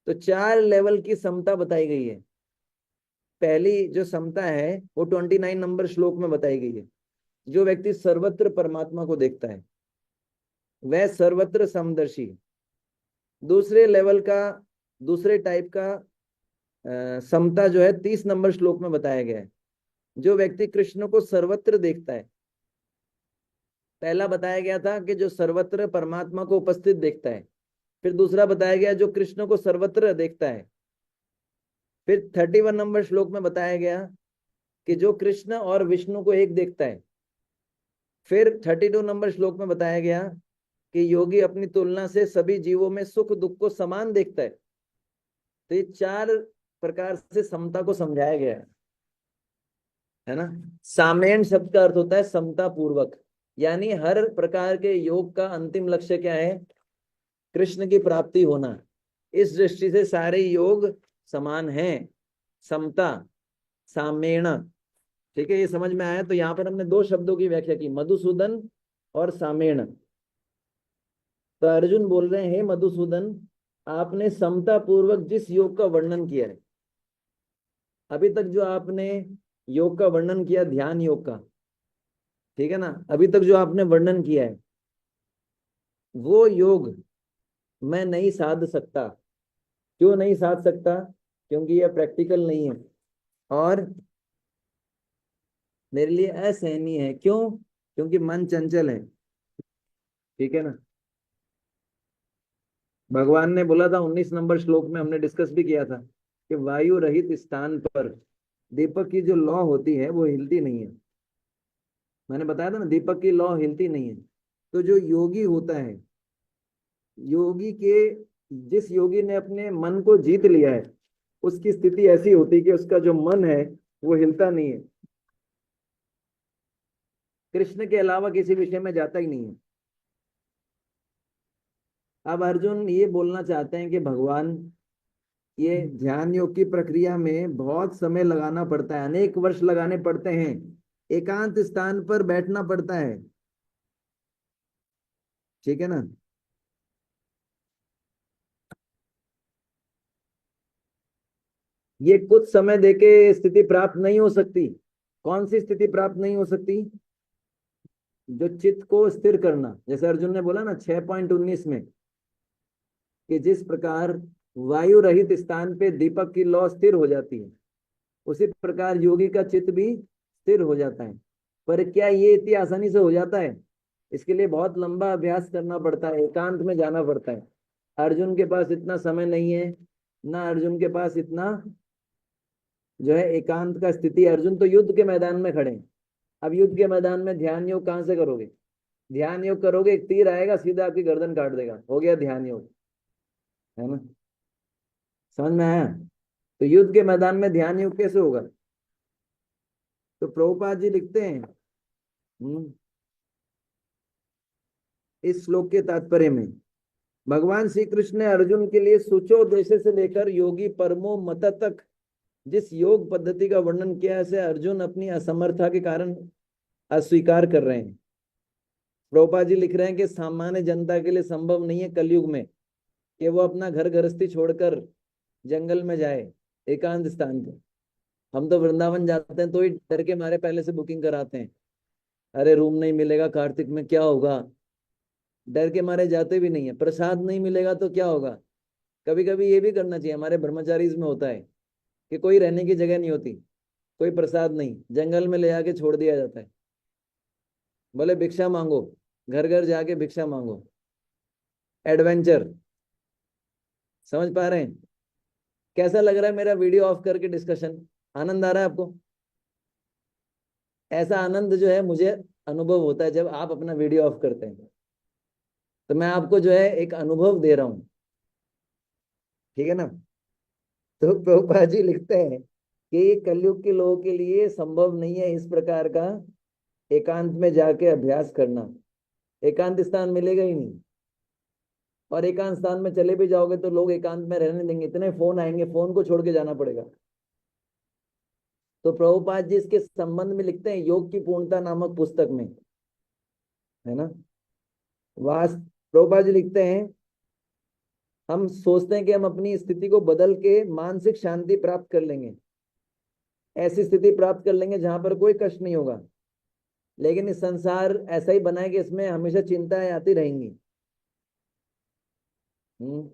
तो 4 लेवल की समता बताई गई है। पहली जो समता है वो 29 नंबर श्लोक में बताई गई है, जो व्यक्ति सर्वत्र परमात्मा को देखता है वह सर्वत्र समदर्शी। दूसरे लेवल का, दूसरे टाइप का समता जो है 30 नंबर श्लोक में बताया गया है, जो व्यक्ति कृष्ण को सर्वत्र देखता है। पहला बताया गया था कि जो सर्वत्र परमात्मा को उपस्थित देखता है। फिर दूसरा बताया गया जो कृष्ण को सर्वत्र देखता है। फिर 31 नंबर श्लोक में बताया गया कि जो कृष्ण और विष्णु को एक देखता है। फिर 32 नंबर श्लोक में बताया गया कि योगी अपनी तुलना से सभी जीवों में सुख दुख को समान देखता है। तो ये 4 प्रकार से समता को समझाया गया है ना। सामेन शब्द का अर्थ होता है समता पूर्वक, यानी हर प्रकार के योग का अंतिम लक्ष्य क्या है? कृष्ण की प्राप्ति होना। इस दृष्टि से सारे योग समान हैं, समता, सामेण। ठीक है, ये समझ में आया? तो यहाँ पर हमने 2 शब्दों की व्याख्या की, मधुसूदन और सामेण। तो अर्जुन बोल रहे हैं, हे मधुसूदन, आपने समता पूर्वक जिस योग का वर्णन किया है, अभी तक जो आपने योग का वर्णन किया, ध्यान योग का, ठीक है ना, अभी तक जो आपने वर्णन किया है वो योग मैं नहीं साध सकता। क्यों नहीं साध सकता? क्योंकि यह प्रैक्टिकल नहीं है और मेरे लिए असहनीय है। क्यों? क्योंकि मन चंचल है। ठीक है ना। भगवान ने बोला था 19 नंबर श्लोक में, हमने डिस्कस भी किया था कि वायु रहित स्थान पर दीपक की जो लौ होती है वो हिलती नहीं है। मैंने बताया था ना, दीपक की लौ हिलती नहीं है। तो जो योगी होता है, योगी के, जिस योगी ने अपने मन को जीत लिया है उसकी स्थिति ऐसी होती कि उसका जो मन है वो हिलता नहीं है, कृष्ण के अलावा किसी विषय में जाता ही नहीं है। अब अर्जुन ये बोलना चाहते हैं कि भगवान, ये ध्यान योग की प्रक्रिया में बहुत समय लगाना पड़ता है, अनेक वर्ष लगाने पड़ते हैं, एकांत स्थान पर बैठना पड़ता है, ठीक है ना। ये कुछ समय देके स्थिति प्राप्त नहीं हो सकती। कौन सी स्थिति प्राप्त नहीं हो सकती? जो चित्त को स्थिर करना, जैसे अर्जुन ने बोला ना 6.19 में, कि जिस प्रकार वायु रहित स्थान पे दीपक की लौ स्थिर हो जाती है, उसी प्रकार योगी का चित्त भी स्थिर हो जाता है। पर क्या ये इतनी आसानी से हो जाता है? इसके लिए बहुत लंबा अभ्यास करना पड़ता है, एकांत में जाना पड़ता है। अर्जुन के पास इतना समय नहीं है, ना अर्जुन के पास इतना जो है एकांत का स्थिति। अर्जुन तो युद्ध के मैदान में खड़े हैं। अब युद्ध के मैदान में ध्यान योग कहाँ से करोगे? ध्यान योग करोगे, एक तीर आएगा सीधा आपकी गर्दन काट देगा, हो गया ध्यान योग, है ना। समझ में आया? तो युद्ध के मैदान में ध्यान योग कैसे होगा? तो प्रभुपाद जी लिखते हैं इस श्लोक के तात्पर्य में, भगवान श्री कृष्ण ने अर्जुन के लिए सूचोद्देश्य से लेकर योगी परमो मत तक जिस योग पद्धति का वर्णन किया है, उसे अर्जुन अपनी असमर्थता के कारण अस्वीकार कर रहे हैं। प्रभुपाद जी लिख रहे हैं कि सामान्य जनता के लिए संभव नहीं है कलयुग में कि वो अपना घर गृहस्थी छोड़कर जंगल में जाए एकांत स्थान पे। हम तो वृंदावन जाते हैं तो ही डर के मारे पहले से बुकिंग कराते हैं, अरे रूम नहीं मिलेगा, कार्तिक में क्या होगा, डर के मारे जाते भी नहीं है। प्रसाद नहीं मिलेगा तो क्या होगा। कभी कभी ये भी करना चाहिए, हमारे ब्रह्मचारी में होता है कि कोई रहने की जगह नहीं होती, कोई प्रसाद नहीं, जंगल में ले आके छोड़ दिया जाता है, बोले भिक्षा मांगो, घर घर जाके भिक्षा मांगो। एडवेंचर, समझ पा रहे हैं? कैसा लग रहा है मेरा वीडियो ऑफ करके डिस्कशन? आनंद आ रहा है आपको? ऐसा आनंद जो है मुझे अनुभव होता है जब आप अपना वीडियो ऑफ करते हैं। तो मैं आपको जो है एक अनुभव दे रहा हूं, ठीक है ना। तो प्रभुपाद जी लिखते हैं कि ये कलयुग के लोगों के लिए संभव नहीं है इस प्रकार का एकांत में जाके अभ्यास करना। एकांत स्थान मिलेगा ही नहीं, और एकांत स्थान में चले भी जाओगे तो लोग एकांत में रहने देंगे, इतने फोन आएंगे, फोन को छोड़ के जाना पड़ेगा। तो प्रभुपाद जी इसके संबंध में लिखते हैं योग की पूर्णता नामक पुस्तक में, है ना। वास प्रभुपाद जी लिखते हैं, हम सोचते हैं कि हम अपनी स्थिति को बदल के मानसिक शांति प्राप्त कर लेंगे, ऐसी स्थिति प्राप्त कर लेंगे जहां पर कोई कष्ट नहीं होगा। लेकिन इस संसार ऐसा ही बना है कि इसमें हमेशा चिंताएं आती रहेंगी। हम्म,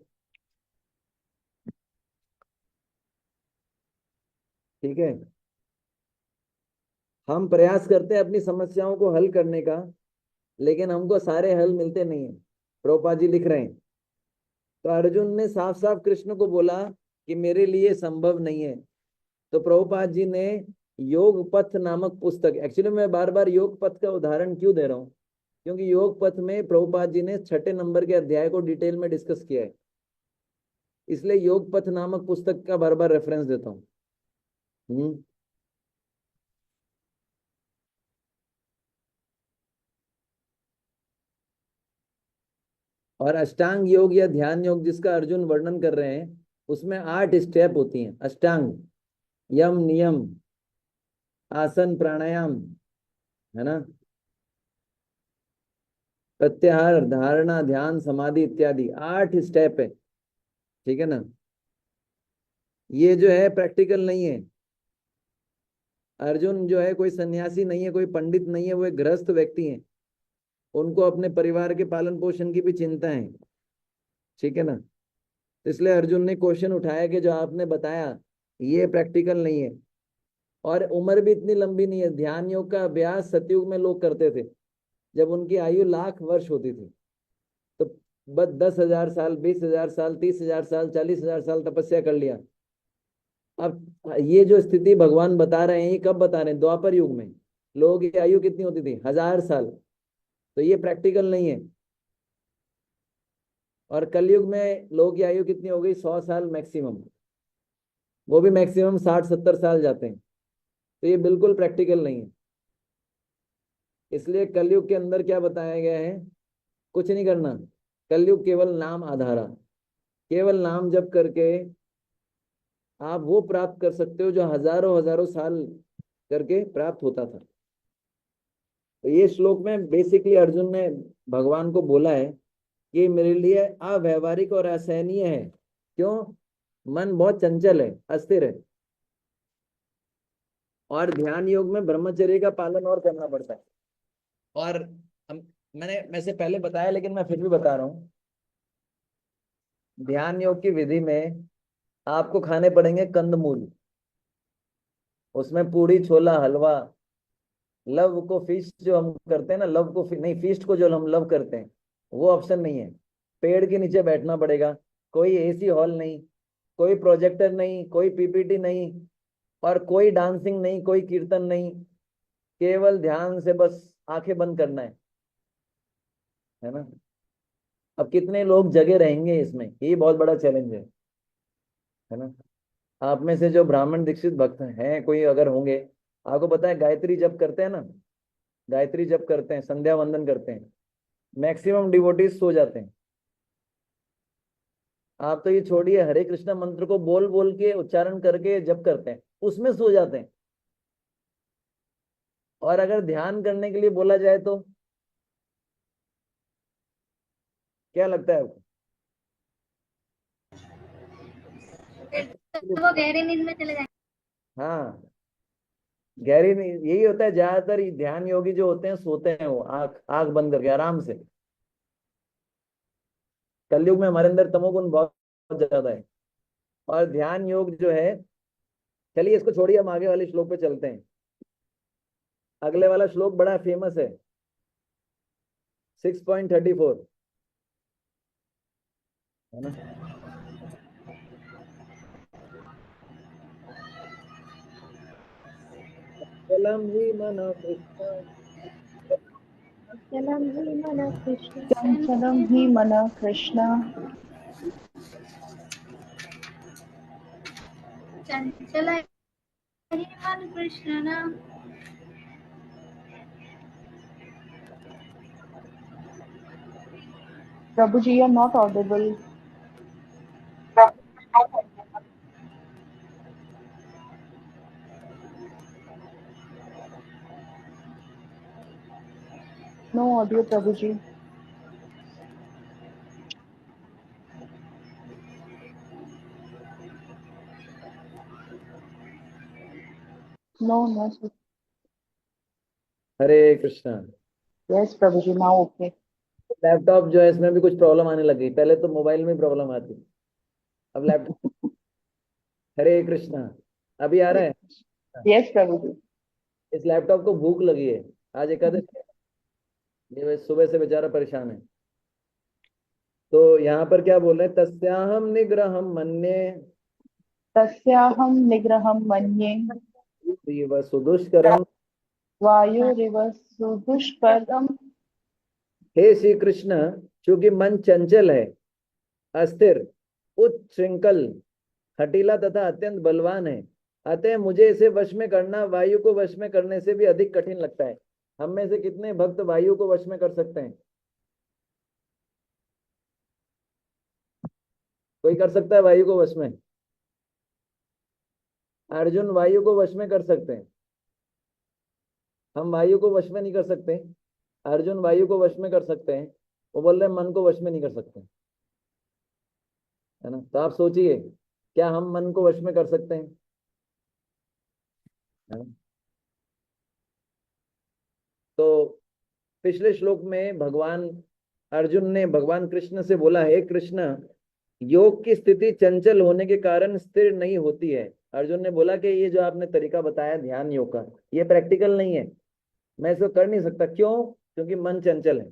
ठीक है। हम प्रयास करते हैं अपनी समस्याओं को हल करने का, लेकिन हमको सारे हल मिलते नहीं है। प्रभुपाद जी लिख रहे हैं, तो अर्जुन ने साफ साफ कृष्ण को बोला कि मेरे लिए संभव नहीं है। तो प्रभुपाद जी ने योग पथ नामक पुस्तक, एक्चुअली मैं बार बार योग पथ का उदाहरण क्यों दे रहा हूँ, क्योंकि योग पथ में प्रभुपाद जी ने 6 नंबर के अध्याय को डिटेल में डिस्कस किया है, इसलिए योग पथ नामक पुस्तक का बार बार रेफरेंस देता हूँ। और अष्टांग योग या ध्यान योग जिसका अर्जुन वर्णन कर रहे हैं, उसमें 8 स्टेप होती हैं। अष्टांग, यम नियम, आसन प्राणायाम, है ना, प्रत्याहार, धारणा, ध्यान, समाधि इत्यादि 8 स्टेप है, ठीक है ना। ये जो है प्रैक्टिकल नहीं है। अर्जुन जो है कोई सन्यासी नहीं है, कोई पंडित नहीं है, वो एक गृहस्थ व्यक्ति है, उनको अपने परिवार के पालन पोषण की भी चिंता है, ठीक है ना। तो इसलिए अर्जुन ने क्वेश्चन उठाया कि जो आपने बताया ये प्रैक्टिकल नहीं है, और उम्र भी इतनी लंबी नहीं है। ध्यान योग का अभ्यास सतयुग में लोग करते थे, जब उनकी आयु लाख वर्ष होती थी। तो बस 10,000 साल, 20,000 साल, 30,000 साल, 40,000 साल तपस्या कर लिया। अब ये जो स्थिति भगवान बता रहे हैं, ये कब बता रहे हैं? द्वापर युग में लोगों की आयु कितनी होती थी? 1,000 साल। तो ये प्रैक्टिकल नहीं है। और कलयुग में लोगों की आयु कितनी हो गई? 100 साल मैक्सिमम। वो भी मैक्सिमम 60-70 साल जाते हैं। तो ये बिल्कुल प्रैक्टिकल नहीं है। इसलिए कलयुग के अंदर क्या बताया गया है, कुछ नहीं करना। कलयुग केवल नाम आधारा, केवल नाम जप करके आप वो प्राप्त कर सकते हो जो हजारों हजारों साल करके प्राप्त होता था। तो ये श्लोक में बेसिकली अर्जुन ने भगवान को बोला है कि मेरे लिए अव्यवहारिक और असहनीय है। क्यों? मन बहुत चंचल है, अस्थिर है, और ध्यान योग में ब्रह्मचर्य का पालन और करना पड़ता है। और मैं से पहले बताया, लेकिन मैं फिर भी बता रहा हूँ। ध्यान योग की विधि में आपको खाने पड़ेंगे कंदमूल, उसमें पूड़ी छोला हलवा। लव को फीस्ट जो हम करते हैं ना, लव को नहीं, फीस्ट को जो हम लव करते हैं, वो ऑप्शन नहीं है। पेड़ के नीचे बैठना पड़ेगा, कोई एसी हॉल नहीं, कोई प्रोजेक्टर नहीं, कोई पीपीटी नहीं, और कोई डांसिंग नहीं, कोई कीर्तन नहीं। केवल ध्यान से बस आंखें बंद करना है ना। अब कितने लोग जगे रहेंगे इसमें, ये बहुत बड़ा चैलेंज है ना। आप में से जो ब्राह्मण दीक्षित भक्त हैं, कोई अगर होंगे, आपको पता है गायत्री जप करते हैं ना, गायत्री जप करते हैं, संध्या वंदन करते हैं, मैक्सिमम डिवोटीज सो जाते हैं। आप तो ये छोड़िए, हरे कृष्णा मंत्र को बोल बोल के उच्चारण करके जप करते हैं, उसमें सो जाते हैं। और अगर ध्यान करने के लिए बोला जाए तो क्या लगता है आपको? वो गहरी नींद में चले जाएंगे। हाँ, गहरी नींद यही होता है ज्यादातर। ध्यान योगी जो होते हैं सोते हैं, वो आंख आंख बंद करके आराम से। कलयुग में हमारे अंदर तमोगुण बहुत बहुत ज्यादा है। और ध्यान योग जो है, चलिए इसको छोड़िए, हम आगे वाले श्लोक पे चलते हैं। अगले वाला श्लोक बड़ा फेमस है, 6.34, है ना। चलम ही मन कृष्ण, चलम ही मन कृष्ण चंचलं हि मनः कृष्ण चंचल ही मन कृष्ण ना। Prabhuji, you are not audible. No audio, Prabhuji. No, no. Hare Krishna. Yes, Prabhuji, now okay. Laptop जो है, इसमें भी कुछ प्रॉब्लम आने लगी। पहले तो मोबाइल में प्रॉब्लम आती, अब लैपटॉप। हरे कृष्णा। अभी आ रहा है। Yes, Prabhuji. इस लैपटॉप को भूख लगी है, आज एकादशी है। ये सुबह से बेचारा परेशान है। तो यहाँ पर क्या बोल रहे हैं, तस्याहम निग्रहम मन्ये तस्याहं निग्रहं मन्ये इव सुदुष्करम। वायुरिव सुदुष्करम्। हे श्री कृष्ण, चूंकि मन चंचल है, अस्थिर, उच्छृंखल, हठीला तथा अत्यंत बलवान है, अतः मुझे इसे वश में करना वायु को वश में करने से भी अधिक कठिन लगता है। हम में से कितने भक्त वायु को वश में कर सकते हैं? कोई कर सकता है वायु को वश में? अर्जुन वायु को वश में कर सकते हैं, हम वायु को वश में नहीं कर सकते। अर्जुन वायु को वश में कर सकते हैं, वो बोल रहे हैं मन को वश में नहीं कर सकते, है ना। तो आप सोचिए, क्या हम मन को वश में कर सकते हैं? है ना? तो पिछले श्लोक में भगवान अर्जुन ने भगवान कृष्ण से बोला, हे कृष्ण, योग की स्थिति चंचल होने के कारण स्थिर नहीं होती है। अर्जुन ने बोला कि ये जो आपने तरीका बताया ध्यान योग का, ये प्रैक्टिकल नहीं है, मैं इसको कर नहीं सकता। क्यों? क्योंकि मन चंचल है।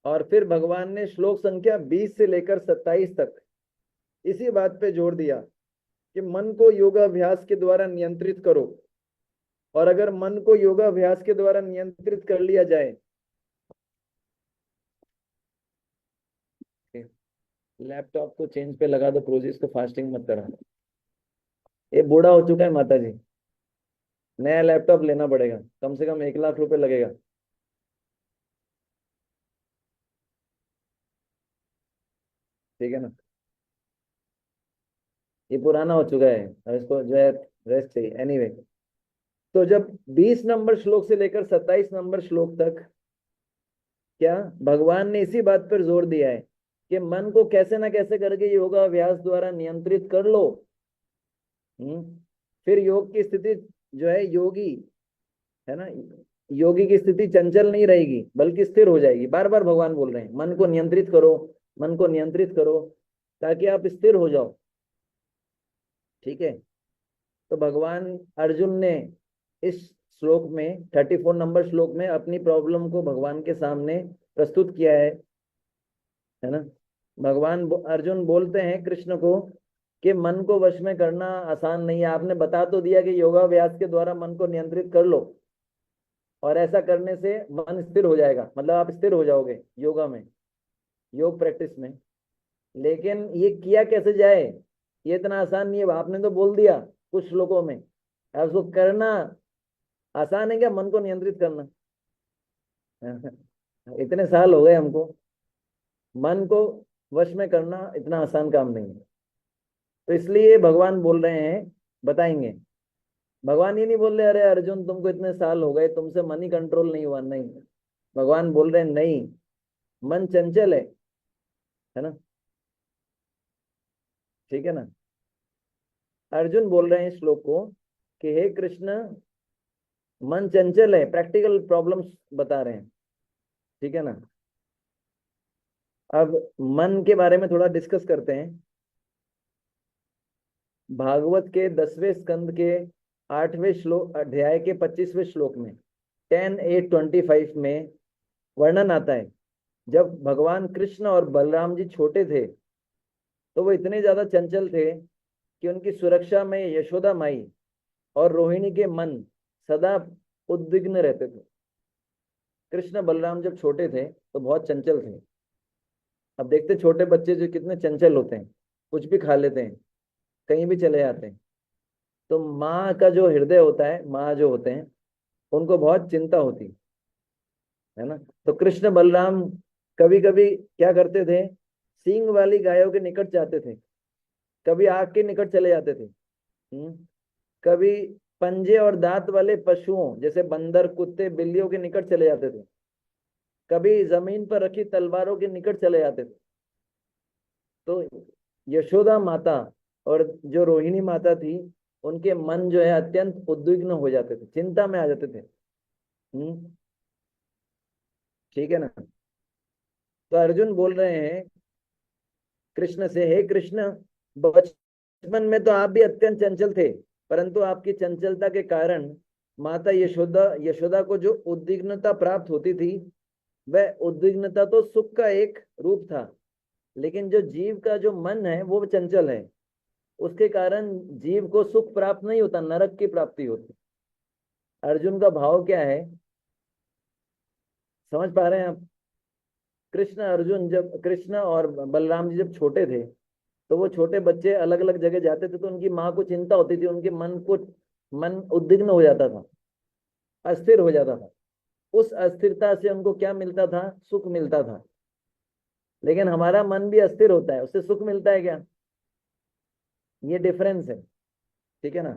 और फिर भगवान ने श्लोक संख्या 20 से लेकर 27 तक इसी बात पे जोर दिया कि मन को योगाभ्यास के द्वारा नियंत्रित करो। और अगर मन को योगाभ्यास के द्वारा नियंत्रित कर लिया जाए लैपटॉप को चेंज पे लगा दो प्रोजेक्ट को, फास्टिंग मत करा। ये बूढ़ा हो चुका है माता जी, नया लैपटॉप लेना पड़ेगा, कम से कम 1 लाख रुपए लगेगा। ठीक है ना, ये पुराना हो चुका है, अब इसको जो है रेस्ट चाहिए। एनीवे, तो जब 20 नंबर श्लोक से लेकर 27 नंबर श्लोक तक क्या भगवान ने इसी बात पर जोर दिया है कि मन को कैसे ना कैसे करके योगाभ्यास द्वारा नियंत्रित कर लो। फिर योग की स्थिति जो है योगी है ना, योगी की स्थिति चंचल नहीं रहेगी बल्कि स्थिर हो जाएगी। बार बार भगवान बोल रहे हैं मन को नियंत्रित करो, मन को नियंत्रित करो, ताकि आप स्थिर हो जाओ। ठीक है, तो भगवान अर्जुन ने इस श्लोक में 34 नंबर श्लोक में अपनी प्रॉब्लम को भगवान के सामने प्रस्तुत किया है ना। अर्जुन बोलते हैं कृष्ण को कि मन को वश में करना आसान नहीं है। आपने बता तो दिया कि योगाभ्यास के द्वारा मन को नियंत्रित कर लो, और ऐसा करने से मन स्थिर हो जाएगा, मतलब आप स्थिर हो जाओगे योगा में, योग प्रैक्टिस में। लेकिन ये किया कैसे जाए, ये इतना आसान नहीं है। आपने तो बोल दिया कुछ श्लोकों में, अब उसको करना आसान है क्या, मन को नियंत्रित करना? इतने साल हो गए हमको, मन को वश में करना इतना आसान काम नहीं है। तो इसलिए भगवान बोल रहे हैं, बताएंगे। भगवान ये नहीं बोल रहे अरे अर्जुन तुमको इतने साल हो गए तुमसे मन ही कंट्रोल नहीं हुआ, नहीं। भगवान बोल रहे हैं नहीं, मन चंचल है ना। ठीक है ना, अर्जुन बोल रहे हैं इस श्लोक को कि हे कृष्ण, मन चंचल है, प्रैक्टिकल प्रॉब्लम्स बता रहे हैं। ठीक है ना, अब मन के बारे में थोड़ा डिस्कस करते हैं। भागवत के 10वें स्कंद के 8वें श्लोक अध्याय के 25वें श्लोक में 10:8:25 में वर्णन आता है, जब भगवान कृष्ण और बलराम जी छोटे थे तो वो इतने ज्यादा चंचल थे कि उनकी सुरक्षा में यशोदा माई और रोहिणी के मन सदा उद्विग्न रहते थे। कृष्ण बलराम जब छोटे थे तो बहुत चंचल थे। अब देखते छोटे बच्चे जो कितने चंचल होते हैं, कुछ भी खा लेते हैं, कहीं भी चले जाते हैं। तो माँ का जो हृदय होता है, माँ जो होते हैं उनको बहुत चिंता होती है ना। तो कृष्ण बलराम कभी कभी क्या करते थे, सींग वाली गायों के निकट जाते थे, कभी आग के निकट चले जाते थे। कभी पंजे और दांत वाले पशुओं जैसे बंदर, कुत्ते, बिल्लियों के निकट चले जाते थे, कभी जमीन पर रखी तलवारों के निकट चले जाते थे। तो यशोदा माता और जो रोहिणी माता थी, उनके मन जो है अत्यंत उद्विग्न हो जाते थे, चिंता में आ जाते थे। ठीक है ना, तो अर्जुन बोल रहे हैं कृष्ण से, हे कृष्ण, बचपन में तो आप भी अत्यंत चंचल थे, परंतु आपकी चंचलता के कारण माता यशोदा यशोदा को जो उद्विग्नता प्राप्त होती थी, वह उद्विग्नता तो सुख का एक रूप था, लेकिन जो जीव का जो मन है वो चंचल है, उसके कारण जीव को सुख प्राप्त नहीं होता, नरक की प्राप्ति होती। अर्जुन का भाव क्या है, समझ पा रहे हैं आप? कृष्ण और बलराम जी जब छोटे थे तो वो छोटे बच्चे अलग अलग जगह जाते थे, तो उनकी माँ को चिंता होती थी, उनके मन उद्विग्न हो जाता था, अस्थिर हो जाता था। उस अस्थिरता से उनको क्या मिलता था, सुख मिलता था। लेकिन हमारा मन भी अस्थिर होता है, उससे सुख मिलता है क्या? ये डिफरेंस है। ठीक है ना,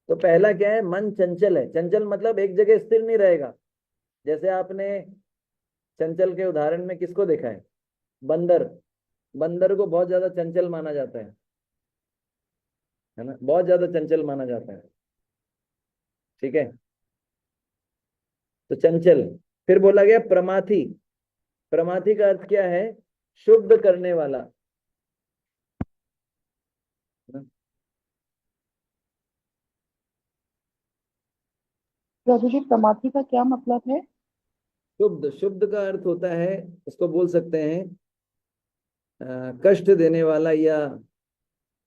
तो पहला क्या है, मन चंचल है। चंचल मतलब एक जगह स्थिर नहीं रहेगा। जैसे आपने चंचल के उदाहरण में किसको देखा है, बंदर। बंदर को बहुत ज्यादा चंचल माना जाता है ना, बहुत ज्यादा चंचल माना जाता है। ठीक है, तो चंचल। फिर बोला गया प्रमाथी। प्रमाथी का अर्थ क्या है, शुद्ध करने वाला। प्रभु जी, प्रमाथी का क्या मतलब है? शुद्ध, शुद्ध का अर्थ होता है, इसको बोल सकते हैं कष्ट देने वाला या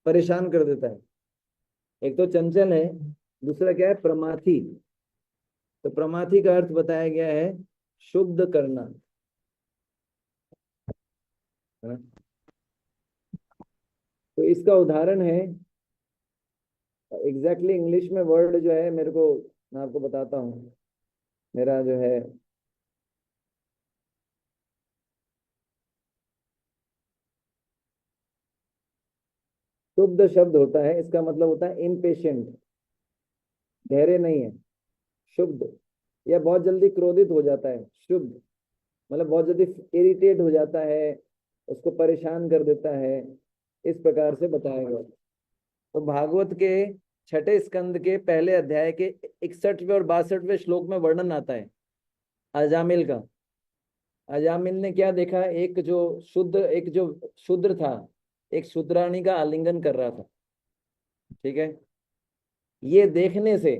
परेशान कर देता है। एक तो चंचल है, दूसरा क्या है, प्रमाथी। तो प्रमाथी का अर्थ बताया गया है शुद्ध करना, है ना? तो इसका उदाहरण है, एग्जैक्टली इंग्लिश में वर्ड जो है मेरे को, मैं आपको बताता हूँ। मेरा जो है शुद्ध शब्द होता है, इसका मतलब होता है इम्पेशेंट, धैर्य नहीं है। शुद्ध, या बहुत जल्दी क्रोधित हो जाता है। शुद्ध मतलब बहुत जल्दी इरिटेट हो जाता है, उसको परेशान कर देता है, इस प्रकार से बताया गया। तो भागवत के छठे स्कंद के पहले अध्याय के 61वें और 62वें श्लोक में वर्णन आता है अजामिल का। अजामिल ने क्या देखा, एक जो शूद्र था, एक शूद्राणी का आलिंगन कर रहा था। ठीक है, ये देखने से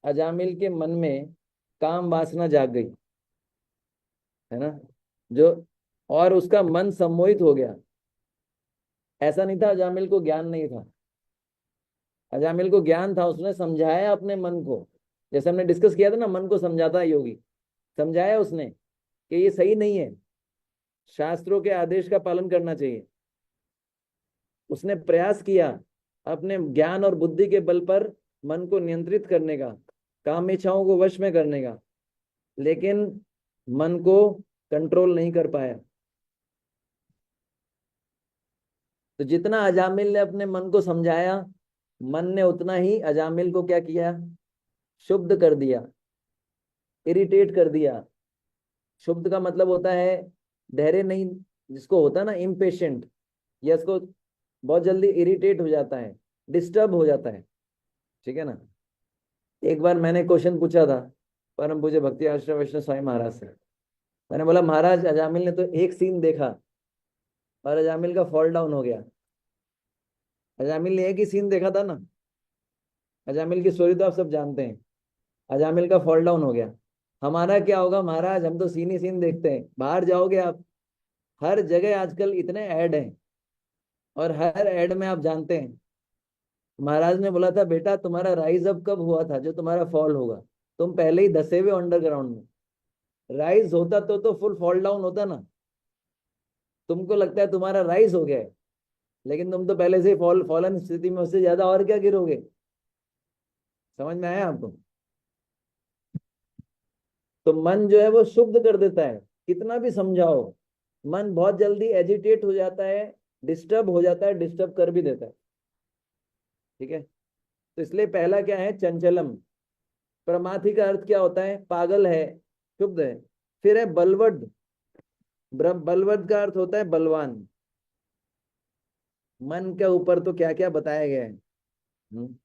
अजामिल के मन में काम वासना जाग गई, है ना, जो, और उसका मन सम्मोहित हो गया। ऐसा नहीं था अजामिल को ज्ञान नहीं था, अजामिल को ज्ञान था, उसने समझाया अपने मन को। जैसे हमने डिस्कस किया था ना, मन को समझाता है योगी, समझाया उसने कि ये सही नहीं है, शास्त्रों के आदेश का पालन करना चाहिए। उसने प्रयास किया अपने ज्ञान और बुद्धि के बल पर मन को नियंत्रित करने का, काम इच्छाओं को वश में करने का, लेकिन मन को कंट्रोल नहीं कर पाया। तो जितना अजामिल ने अपने मन को समझाया, मन ने उतना ही अजामिल को क्या किया, शुद्ध कर दिया, इरिटेट कर दिया। शुद्ध का मतलब होता है धैर्य नहीं, जिसको होता है ना इम्पेशेंट, या इसको बहुत जल्दी इरिटेट हो जाता है, डिस्टर्ब हो जाता है। ठीक है ना। एक बार मैंने क्वेश्चन पूछा था परम पूज्य भक्ति आश्रम वैष्णव स्वामी महाराज से। मैंने बोला, महाराज अजामिल ने तो एक सीन देखा और अजामिल का फॉल डाउन हो गया। अजामिल ने एक ही सीन देखा था ना, अजामिल की स्टोरी तो आप सब जानते हैं। अजामिल का फॉल डाउन हो गया। हमारा क्या होगा महाराज, हम तो सीन ही सीन देखते हैं। बाहर जाओगे आप, हर जगह आजकल इतने ऐड हैं, और हर ऐड में आप जानते हैं, महाराज ने बोला था बेटा तुम्हारा राइज अप कब हुआ था, जो तुम्हारा फॉल होगा। तुम पहले ही धसे हुए अंडरग्राउंड में। राइज होता तो फुल फॉल डाउन होता ना। तुमको लगता है तुम्हारा राइज हो गया है, लेकिन तुम तो पहले से ही फॉलन स्थिति में, उससे ज्यादा और क्या गिरोगे। समझ में आया आपको। तो मन जो है वो शुद्ध कर देता है, कितना भी समझाओ, मन बहुत जल्दी एजिटेट हो जाता है, डिस्टर्ब हो जाता है, डिस्टर्ब कर भी देता है। ठीक है, तो इसलिए पहला क्या है, चंचलम। प्रमाथि का अर्थ क्या होता है, पागल है, शुद्ध है। फिर है बलवड। बलवद का अर्थ होता है बलवान। मन के ऊपर तो क्या क्या बताया गया है। हम्म,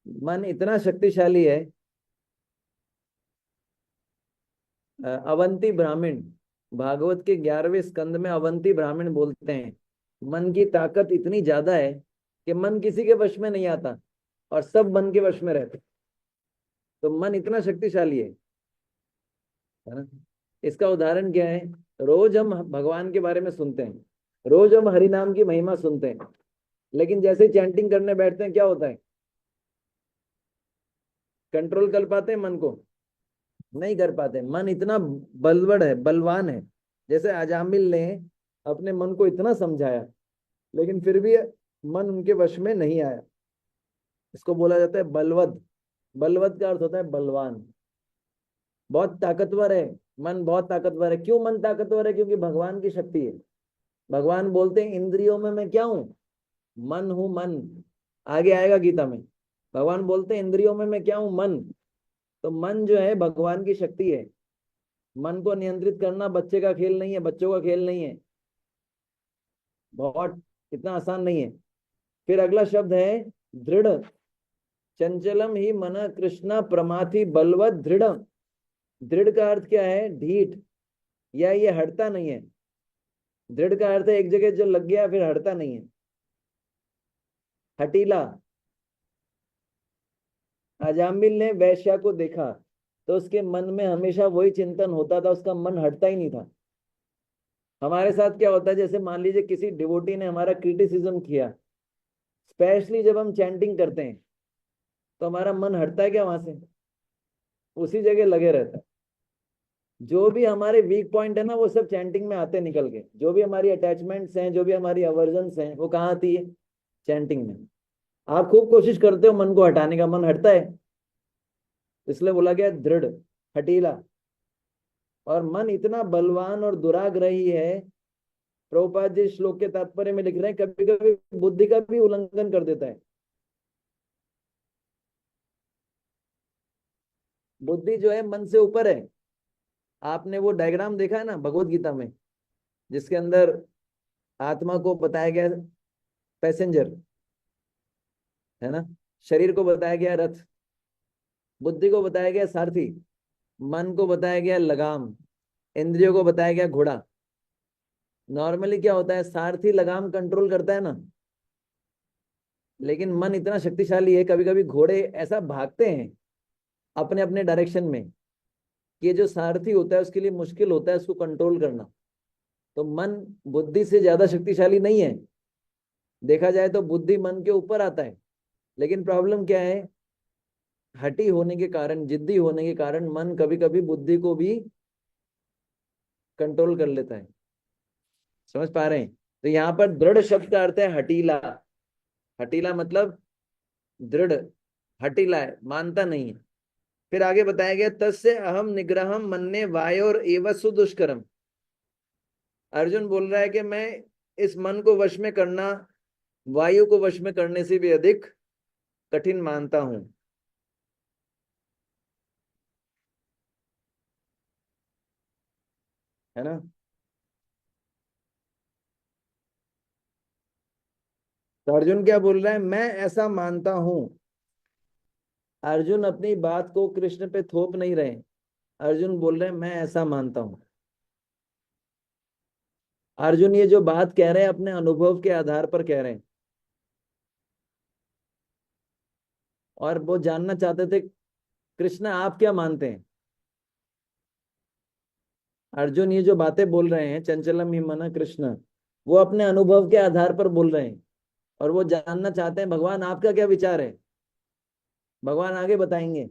मन इतना शक्तिशाली है। अवंती ब्राह्मण, भागवत के 11वें स्कंद में अवंती ब्राह्मण बोलते हैं, मन की ताकत इतनी ज्यादा है कि मन किसी के वश में नहीं आता और सब मन के वश में रहते। तो मन इतना शक्तिशाली है ना। इसका उदाहरण क्या है, रोज हम भगवान के बारे में सुनते हैं, रोज हम हरि नाम की महिमा सुनते हैं, लेकिन जैसे चैंटिंग करने बैठते हैं क्या होता है, कंट्रोल कर पाते हैं मन को, नहीं कर पाते। मन इतना बलवड़ है, बलवान है। जैसे अजामिल ने अपने मन को इतना समझाया, लेकिन फिर भी मन उनके वश में नहीं आया। इसको बोला जाता है बलवद। बलवद का अर्थ होता है बलवान, बहुत ताकतवर है। मन बहुत ताकतवर है। क्यों मन ताकतवर है, क्योंकि भगवान की शक्ति है। भगवान बोलते हैं इंद्रियों में मैं क्या हूं, मन हूं, मन। आगे आएगा गीता में, भगवान बोलते हैं इंद्रियों में मैं क्या हूं, मन। तो मन जो है भगवान की शक्ति है। मन को नियंत्रित करना बच्चे का खेल नहीं है, बच्चों का खेल नहीं है, बहुत इतना आसान नहीं है। फिर अगला शब्द है दृढ़। चंचलम ही मन कृष्णा प्रमाथि बलवत दृढ़। दृढ़ का अर्थ क्या है, ढीठ, या ये हटता नहीं है। दृढ़ का अर्थ है एक जगह जो लग गया फिर हटता नहीं है, हटीला। अजामिल ने वैश्या को देखा तो उसके मन में हमेशा वही चिंतन होता था, उसका मन हटता ही नहीं था। हमारे साथ क्या होता है, जैसे मान लीजिए किसी डिवोटी ने हमारा क्रिटिसिज्म किया, स्पेशली जब हम चैंटिंग करते हैं, तो हमारा मन हटता है क्या वहां से, उसी जगह लगे रहता है। जो भी हमारे वीक पॉइंट है ना वो सब चैंटिंग में आते निकल के, जो भी हमारी अटैचमेंट्स हैं, जो भी हमारी अवर्जन्स हैं, वो कहाँ आती है? चैंटिंग में। आप खूब कोशिश करते हो मन को हटाने का, मन हटता है। इसलिए बोला गया दृढ़, हठीला। और मन इतना बलवान और दुराग्रही है, प्रभुपाद जी श्लोक के तात्पर्य में लिख रहे हैं, कभी कभी बुद्धि का भी उल्लंघन कर देता है। बुद्धि जो है मन से ऊपर है। आपने वो डायग्राम देखा है ना भगवत गीता में, जिसके अंदर आत्मा को बताया गया पैसेंजर, है ना, शरीर को बताया गया रथ, बुद्धि को बताया गया सारथी, मन को बताया गया लगाम, इंद्रियों को बताया गया घोड़ा। नॉर्मली क्या होता है, सारथी लगाम कंट्रोल करता है ना, लेकिन मन इतना शक्तिशाली है, कभी कभी घोड़े ऐसा भागते हैं अपने अपने डायरेक्शन में कि ये जो सारथी होता है उसके लिए मुश्किल होता है उसको कंट्रोल करना। तो मन बुद्धि से ज्यादा शक्तिशाली नहीं है। देखा जाए तो बुद्धि मन के ऊपर आता है, लेकिन प्रॉब्लम क्या है, हठी होने के कारण, जिद्दी होने के कारण मन कभी कभी बुद्धि को भी कंट्रोल कर लेता है। समझ पा रहे हैं? तो यहाँ पर दृढ़ शब्द का अर्थ है हटीला। हटीला मतलब दृढ़, हटीला है, मानता नहीं है। फिर आगे बताया गया तस्य अहम निग्रहम मन्ये वायोर एव सुदुष्करम। अर्जुन बोल रहा है कि मैं इस मन को वश में करना वायु को वश में करने से भी अधिक कठिन मानता हूं। है ना? तो अर्जुन क्या बोल रहा है, मैं ऐसा मानता हूं। अर्जुन अपनी बात को कृष्ण पे थोप नहीं रहे। अर्जुन बोल रहे हैं मैं ऐसा मानता हूं। अर्जुन ये जो बात कह रहे हैं अपने अनुभव के आधार पर कह रहे हैं, और वो जानना चाहते थे कृष्ण आप क्या मानते हैं। अर्जुन ये जो बातें बोल रहे हैं, चंचलम ही मना कृष्ण, वो अपने अनुभव के आधार पर बोल रहे हैं, और वो जानना चाहते हैं भगवान आपका क्या विचार है। भगवान आगे बताएंगे,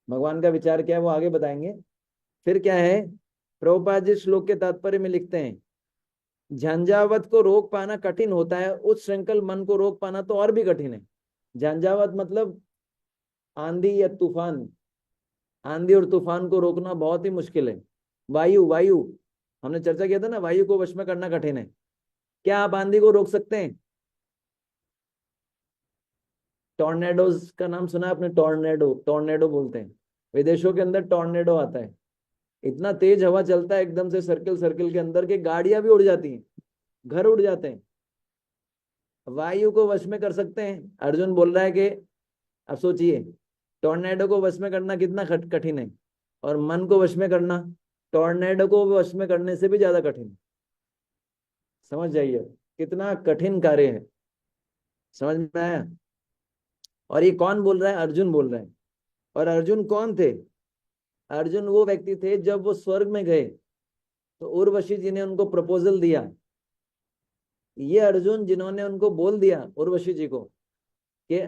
भगवान का विचार क्या है वो आगे बताएंगे। फिर क्या है, प्रभुपाद जी श्लोक के तात्पर्य में लिखते हैं, झंझावत को रोक पाना कठिन होता है, उस श्रृंखल मन को रोक पाना तो और भी कठिन है। झंझावत मतलब आंधी या तूफान। आंधी और तूफान को रोकना बहुत ही मुश्किल है। वायु, वायु, हमने चर्चा किया था ना, वायु को वश में करना कठिन है। क्या आप आंधी को रोक सकते हैं? टॉर्नेडोज का नाम सुना है आपने? टॉर्नेडो, टॉर्नेडो बोलते हैं। विदेशों के अंदर टॉर्नेडो आता है, इतना तेज हवा चलता है एकदम से सर्किल सर्किल के अंदर के गाड़ियां भी उड़ जाती हैं, घर उड़ जाते हैं। वायु को वश में कर सकते हैं? अर्जुन बोल रहा है कि अब सोचिए, टॉर्नेडो को वश में करना कितना कठिन है, और मन को वश में करना टॉर्नेडो को वश में करने से भी ज्यादा कठिन है। समझ जाइए कितना कठिन कार्य है। समझ में आया? और ये कौन बोल रहा है? अर्जुन बोल रहे हैं। और अर्जुन कौन थे? अर्जुन वो व्यक्ति थे जब वो स्वर्ग में गए तो उर्वशी जी ने उनको प्रपोजल दिया। ये अर्जुन जिन्होंने उनको बोल दिया उर्वशी जी को कि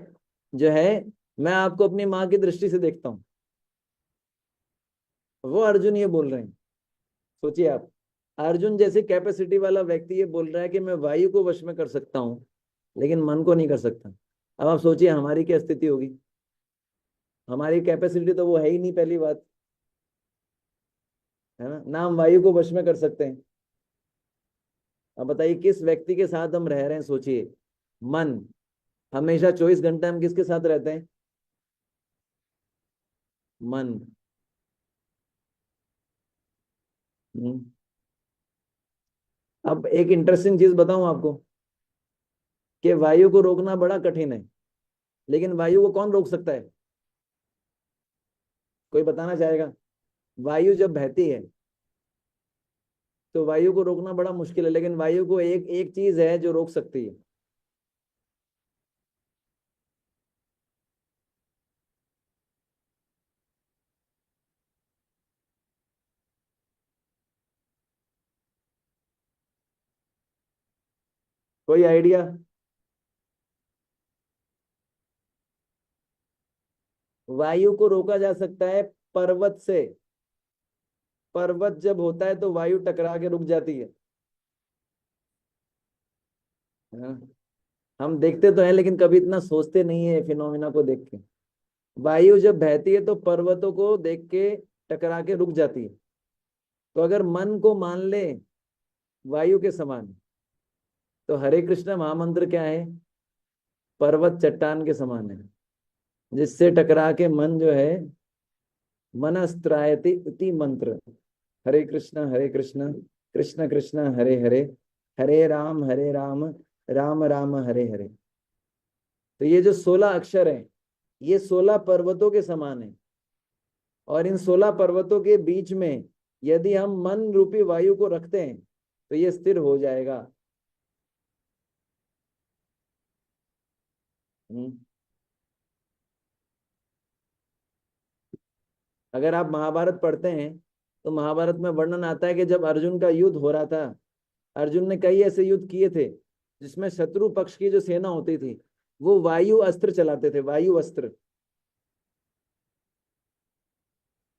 जो है मैं आपको अपनी माँ की दृष्टि से देखता हूँ, वो अर्जुन ये बोल रहे हैं। सोचिए आप, अर्जुन जैसे कैपेसिटी वाला व्यक्ति ये बोल रहा है कि मैं वायु को वश में कर सकता हूँ लेकिन मन को नहीं कर सकता। अब आप सोचिए हमारी क्या स्थिति होगी। हमारी कैपेसिटी तो वो है ही नहीं, पहली बात, है ना, ना हम वायु को वश में कर सकते हैं। अब बताइए किस व्यक्ति के साथ हम रह रहे हैं, सोचिए। मन, हमेशा 24 घंटे हम किसके साथ रहते हैं? मन। हम्म। अब एक इंटरेस्टिंग चीज बताऊं आपको, कि वायु को रोकना बड़ा कठिन है, लेकिन वायु को कौन रोक सकता है? कोई बताना चाहेगा? वायु जब बहती है तो वायु को रोकना बड़ा मुश्किल है, लेकिन वायु को एक एक चीज है जो रोक सकती है। कोई आइडिया? वायु को रोका जा सकता है पर्वत से। पर्वत जब होता है तो वायु टकरा के रुक जाती है। हाँ, हम देखते तो हैं लेकिन कभी इतना सोचते नहीं है फिनोमिना को देख के। वायु जब बहती है तो पर्वतों को देख के टकरा के रुक जाती है। तो अगर मन को मान ले वायु के समान, तो हरे कृष्ण महामंत्र क्या है? पर्वत चट्टान के समान है, जिससे टकरा के मन जो है मनस्त्रायति इति मंत्र। हरे कृष्ण कृष्ण कृष्ण हरे हरे, हरे राम राम राम हरे हरे। तो ये जो 16 अक्षर हैं, ये 16 पर्वतों के समान है। और इन 16 पर्वतों के बीच में यदि हम मन रूपी वायु को रखते हैं तो ये स्थिर हो जाएगा। हम्म। अगर आप महाभारत पढ़ते हैं तो महाभारत में वर्णन आता है कि जब अर्जुन का युद्ध हो रहा था, अर्जुन ने कई ऐसे युद्ध किए थे जिसमें शत्रु पक्ष की जो सेना होती थी वो वायु अस्त्र चलाते थे, वायु अस्त्र।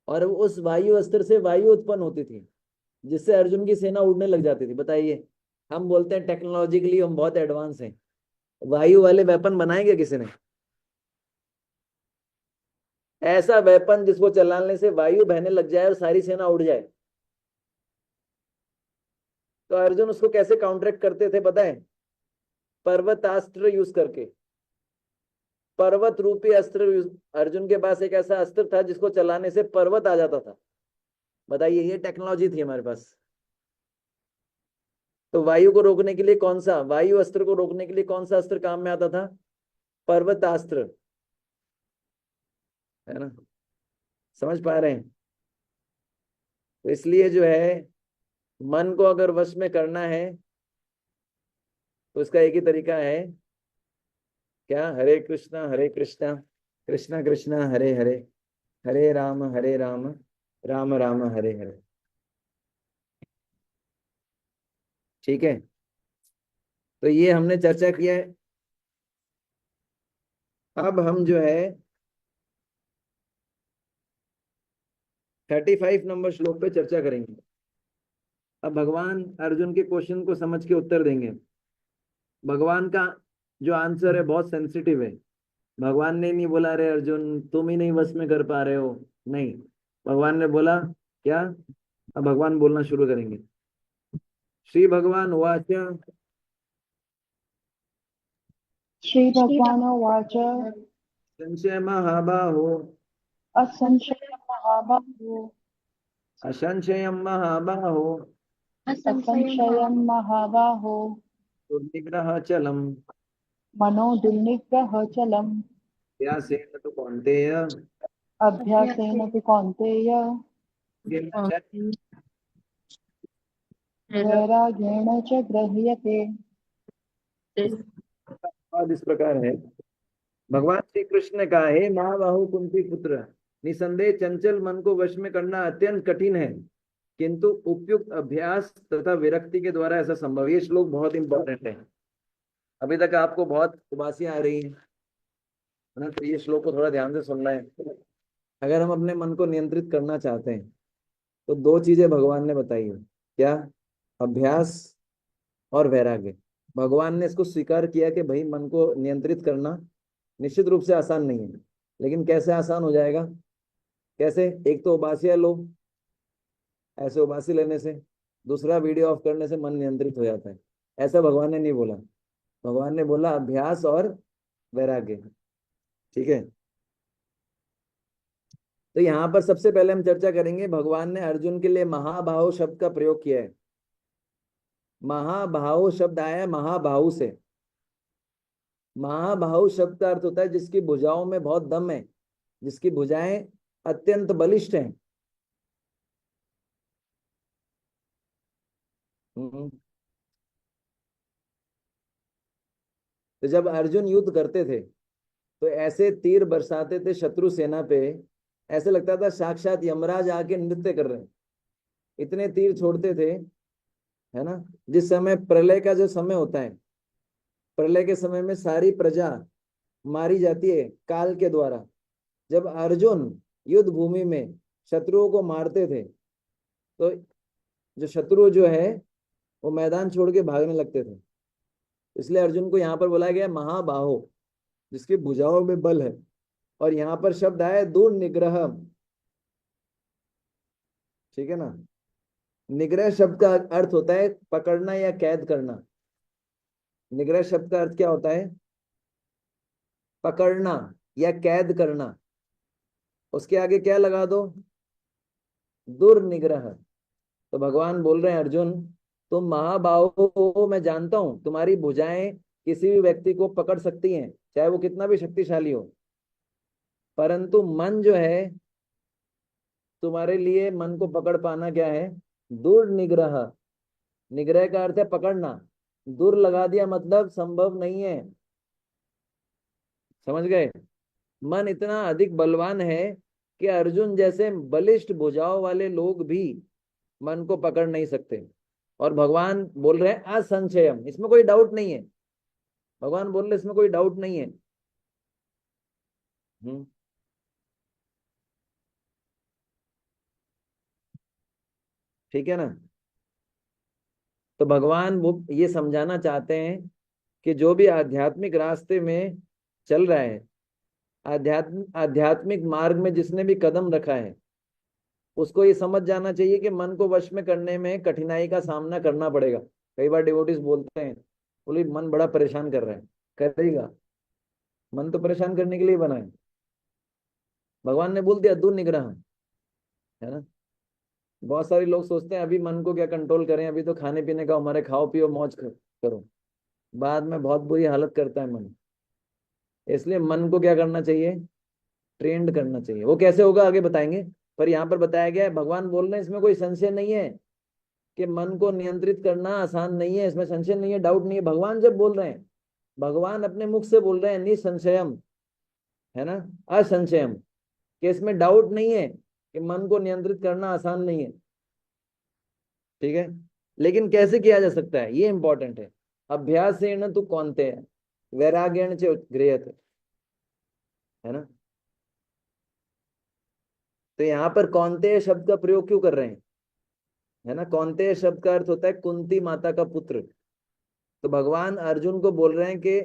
और उस वायु अस्त्र से वायु उत्पन्न होती थी जिससे अर्जुन की सेना उड़ने लग जाती थी। बताइए, हम बोलते हैं टेक्नोलॉजिकली हम बहुत एडवांस हैं, वायु वाले वेपन बनाएंगे किसी ने? ऐसा वेपन जिसको चलाने से वायु बहने लग जाए और सारी सेना उड़ जाए। तो अर्जुन उसको कैसे काउंटरैक्ट करते थे पता है? पर्वतास्त्र यूज करके। पर्वत रूपी अस्त्र अर्जुन के पास एक ऐसा अस्त्र था जिसको चलाने से पर्वत आ जाता था। बताइए, ये टेक्नोलॉजी थी हमारे पास। तो वायु को रोकने के लिए कौन सा, वायु अस्त्र को रोकने के लिए कौन सा अस्त्र काम में आता था? पर्वतास्त्र, है ना? समझ पा रहे हैं? तो इसलिए जो है, मन को अगर वश में करना है तो इसका एक ही तरीका है, क्या? हरे कृष्णा कृष्ण कृष्ण हरे हरे, हरे राम राम राम हरे हरे। ठीक है, तो ये हमने चर्चा किया है। अब हम जो है 35 नंबर श्लोक पे चर्चा करेंगे। अब भगवान अर्जुन के क्वेश्चन को समझ के उत्तर देंगे। भगवान का जो आंसर है बहुत सेंसिटिव है। भगवान ने नहीं बोला अरे अर्जुन तुम ही नहीं वश में कर पा रहे हो, नहीं। भगवान ने बोला क्या? अब भगवान बोलना शुरू करेंगे। श्री भगवान वाच, श्रीभगवानुवाच संशय महाबाहो, असंशयं महाबाहो असंशयं महाबाहो, असंशयं महाबाहो दुर्निग्रह चलम, मनो दुर्निग्रहचलम् व्यासेन तु कौन्तेय, अभ्यासेन तु कौन्तेय वैराग्येण च गृह्यते। और इस प्रकार है। भगवान श्री कृष्ण ने कहा, हे महाबाहु कुंती पुत्र, निसंदेह चंचल मन को वश में करना अत्यंत कठिन है, किंतु उपयुक्त अभ्यास तथा विरक्ति के द्वारा ऐसा संभव। ये श्लोक बहुत इंपॉर्टेंट है। अभी तक आपको बहुत उबासियां आ रही है ना, तो ये श्लोक को थोड़ा ध्यान से सुनना है। अगर हम अपने मन को नियंत्रित करना चाहते हैं तो 2 चीजें भगवान ने बताई है। क्या? अभ्यास और वैराग्य। भगवान ने इसको स्वीकार किया कि भाई मन को नियंत्रित करना निश्चित रूप से आसान नहीं है, लेकिन कैसे आसान हो जाएगा? कैसे? एक तो उबासियां लो, ऐसे उबासी लेने से, दूसरा वीडियो ऑफ करने से मन नियंत्रित हो जाता है। ऐसा भगवान ने नहीं बोला। भगवान ने बोला अभ्यास और वैराग्य। ठीक है, तो यहाँ पर सबसे पहले हम चर्चा करेंगे, भगवान ने अर्जुन के लिए महाबाहु शब्द का प्रयोग किया है। महाबाहु शब्द आया है महाबाहु से। महाबाहु शब्द का अर्थ होता है जिसकी भुजाओं में बहुत दम है, जिसकी भुजाएं अत्यंत बलिष्ठ हैं। तो जब अर्जुन युद्ध करते थे तो ऐसे तीर बरसाते थे शत्रु सेना पे, ऐसे लगता था साक्षात यमराज आके नृत्य कर रहे हैं, इतने तीर छोड़ते थे, है ना? जिस समय प्रलय का जो समय होता है, प्रलय के समय में सारी प्रजा मारी जाती है काल के द्वारा। जब अर्जुन युद्ध भूमि में शत्रुओं को मारते थे तो जो शत्रु जो है वो मैदान छोड़ के भागने लगते थे। इसलिए अर्जुन को यहाँ पर बोला गया महाबाहो, जिसकी भुजाओं में बल है। और यहाँ पर शब्द आया दुर्निग्रह, ठीक है ना। निग्रह शब्द का अर्थ होता है पकड़ना या कैद करना। निग्रह शब्द का अर्थ क्या होता है? पकड़ना या कैद करना। उसके आगे क्या लगा दो? दुर्निग्रह। तो भगवान बोल रहे हैं अर्जुन, तुम महाबाहो हो, मैं जानता हूं तुम्हारी भुजाएं किसी भी व्यक्ति को पकड़ सकती हैं, चाहे वो कितना भी शक्तिशाली हो। परंतु मन जो है, तुम्हारे लिए मन को पकड़ पाना क्या है? दुर्निग्रह। निग्रह का अर्थ है पकड़ना, दूर लगा दिया मतलब संभव नहीं है। समझ गए? मन इतना अधिक बलवान है कि अर्जुन जैसे बलिष्ठ भुजाओं वाले लोग भी मन को पकड़ नहीं सकते। और भगवान बोल रहे हैं असंशयम, इसमें कोई डाउट नहीं है। भगवान बोल रहे इसमें कोई डाउट नहीं है। हम्म ठीक है ना। तो भगवान वो ये समझाना चाहते हैं कि जो भी आध्यात्मिक रास्ते में चल रहा है, आध्यात्मिक मार्ग में जिसने भी कदम रखा है, उसको ये समझ जाना चाहिए कि मन को वश में करने में कठिनाई का सामना करना पड़ेगा। कई बार डिवोटीज बोलते हैं, बोले मन बड़ा परेशान कर रहा है। करेगा, मन तो परेशान करने के लिए बना है। भगवान ने बोल दिया दुर्निग्रह, है ना। बहुत सारे लोग सोचते हैं अभी मन को क्या कंट्रोल करें, अभी तो खाने पीने का हमारे, खाओ पियो मौज करो। बाद में बहुत बुरी हालत करता है मन। इसलिए मन को क्या करना चाहिए? ट्रेंड करना चाहिए। वो कैसे होगा आगे बताएंगे, पर यहाँ पर बताया गया है। भगवान बोल रहे हैं इसमें कोई संशय नहीं है कि मन को नियंत्रित करना आसान नहीं है, इसमें संशय नहीं है, डाउट नहीं है। भगवान जब बोल रहे हैं, भगवान अपने मुख से बोल रहे हैं निसंशयम, है ना, असंशयम, कि इसमें डाउट नहीं है कि मन को नियंत्रित करना आसान नहीं है। ठीक है, लेकिन कैसे किया जा सकता है ये इंपॉर्टेंट है। अभ्यासेन तु कौन्तेय वैराग्येण च गृह्यते, है ना। तो यहाँ पर कौन्तेय शब्द का प्रयोग क्यों कर रहे हैं, है ना। कौन्तेय शब्द का अर्थ होता है कुंती माता का पुत्र। तो भगवान अर्जुन को बोल रहे हैं कि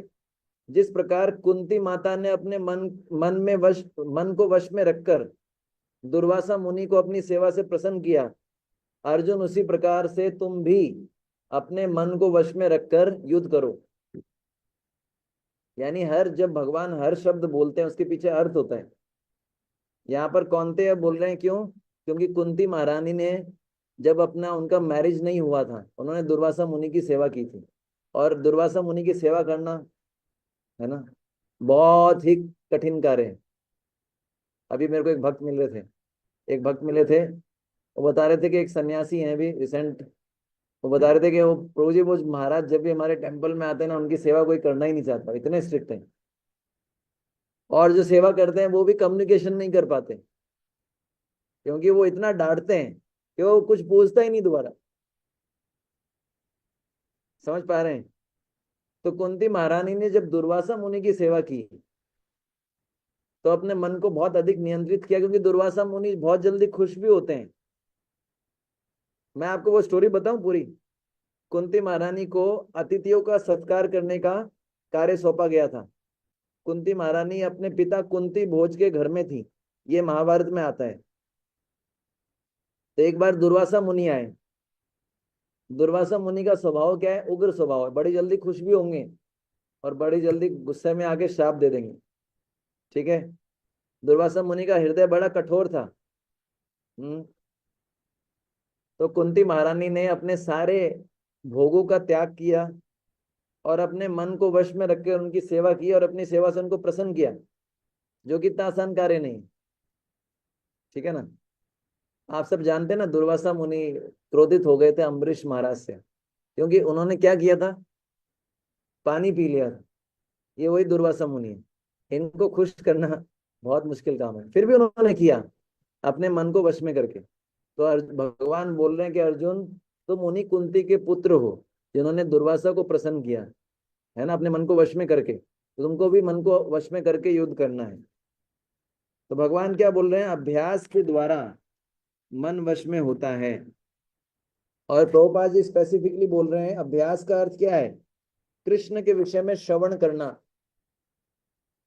जिस प्रकार कुंती माता ने अपने मन को वश में रखकर दुर्वासा मुनि को अपनी सेवा से प्रसन्न किया, अर्जुन उसी प्रकार से तुम भी अपने मन को वश में रखकर युद्ध करो। यानी हर जब भगवान हर शब्द बोलते हैं उसके पीछे अर्थ होता है। यहाँ पर कौन्तेय बोल रहे हैं क्यों? क्योंकि कुंती महारानी ने जब अपना उनका मैरिज नहीं हुआ था, उन्होंने दुर्वासा मुनि की सेवा की थी। और दुर्वासा मुनि की सेवा करना, है ना, बहुत ही कठिन कार्य है। अभी मेरे को एक भक्त मिल रहे थे, एक भक्त मिले थे, वो बता रहे थे कि एक सन्यासी हैं अभी रिसेंट, वो बता रहे थे कि वो प्रभु जी, वो महाराज जब भी हमारे टेम्पल में आते हैं ना, उनकी सेवा कोई करना ही नहीं चाहता, इतने स्ट्रिक्ट हैं। और जो सेवा करते हैं वो भी कम्युनिकेशन नहीं कर पाते, क्योंकि वो इतना डांटते हैं कि वो कुछ पूछता ही नहीं दोबारा। समझ पा रहे हैं? तो कुंती महारानी ने जब दुर्वासा मुनि की सेवा की तो अपने मन को बहुत अधिक नियंत्रित किया, क्योंकि दुर्वासा मुनि बहुत जल्दी खुश भी होते हैं। मैं आपको वो स्टोरी बताऊं पूरी। कुंती महारानी को अतिथियों का सत्कार करने का कार्य सौंपा गया था। कुंती महारानी अपने पिता कुंती भोज के घर में थी, ये महाभारत में आता है। तो एक बार दुर्वासा मुनि आए। दुर्वासा मुनि का स्वभाव क्या है? उग्र स्वभाव है, बड़ी जल्दी खुश भी होंगे और बड़ी जल्दी गुस्से में आके शाप दे देंगे। ठीक है, दुर्वासा मुनि का हृदय बड़ा कठोर था। हम्म तो कुंती महारानी ने अपने सारे भोगों का त्याग किया और अपने मन को वश में रखकर उनकी सेवा की और अपनी सेवा से उनको प्रसन्न किया, जो कि इतना आसान कार्य नहीं। ठीक है ना। आप सब जानते हैं ना, दुर्वासा मुनि क्रोधित हो गए थे अम्बरीश महाराज से, क्योंकि उन्होंने क्या किया था? पानी पी लिया था। ये वही दुर्वासा मुनि है, इनको खुश करना बहुत मुश्किल काम है, फिर भी उन्होंने किया अपने मन को वश में करके। तो भगवान बोल रहे हैं कि अर्जुन, तुम उन्हीं कुंती के पुत्र हो जिन्होंने दुर्वासा को प्रसन्न किया, है ना, अपने मन को वश में करके। तो तुमको भी मन को वश में करके युद्ध करना है। तो भगवान क्या बोल रहे हैं? अभ्यास के द्वारा मन वश में होता है। और प्रभुपाद जी स्पेसिफिकली बोल रहे हैं अभ्यास का अर्थ क्या है? कृष्ण के विषय में श्रवण करना।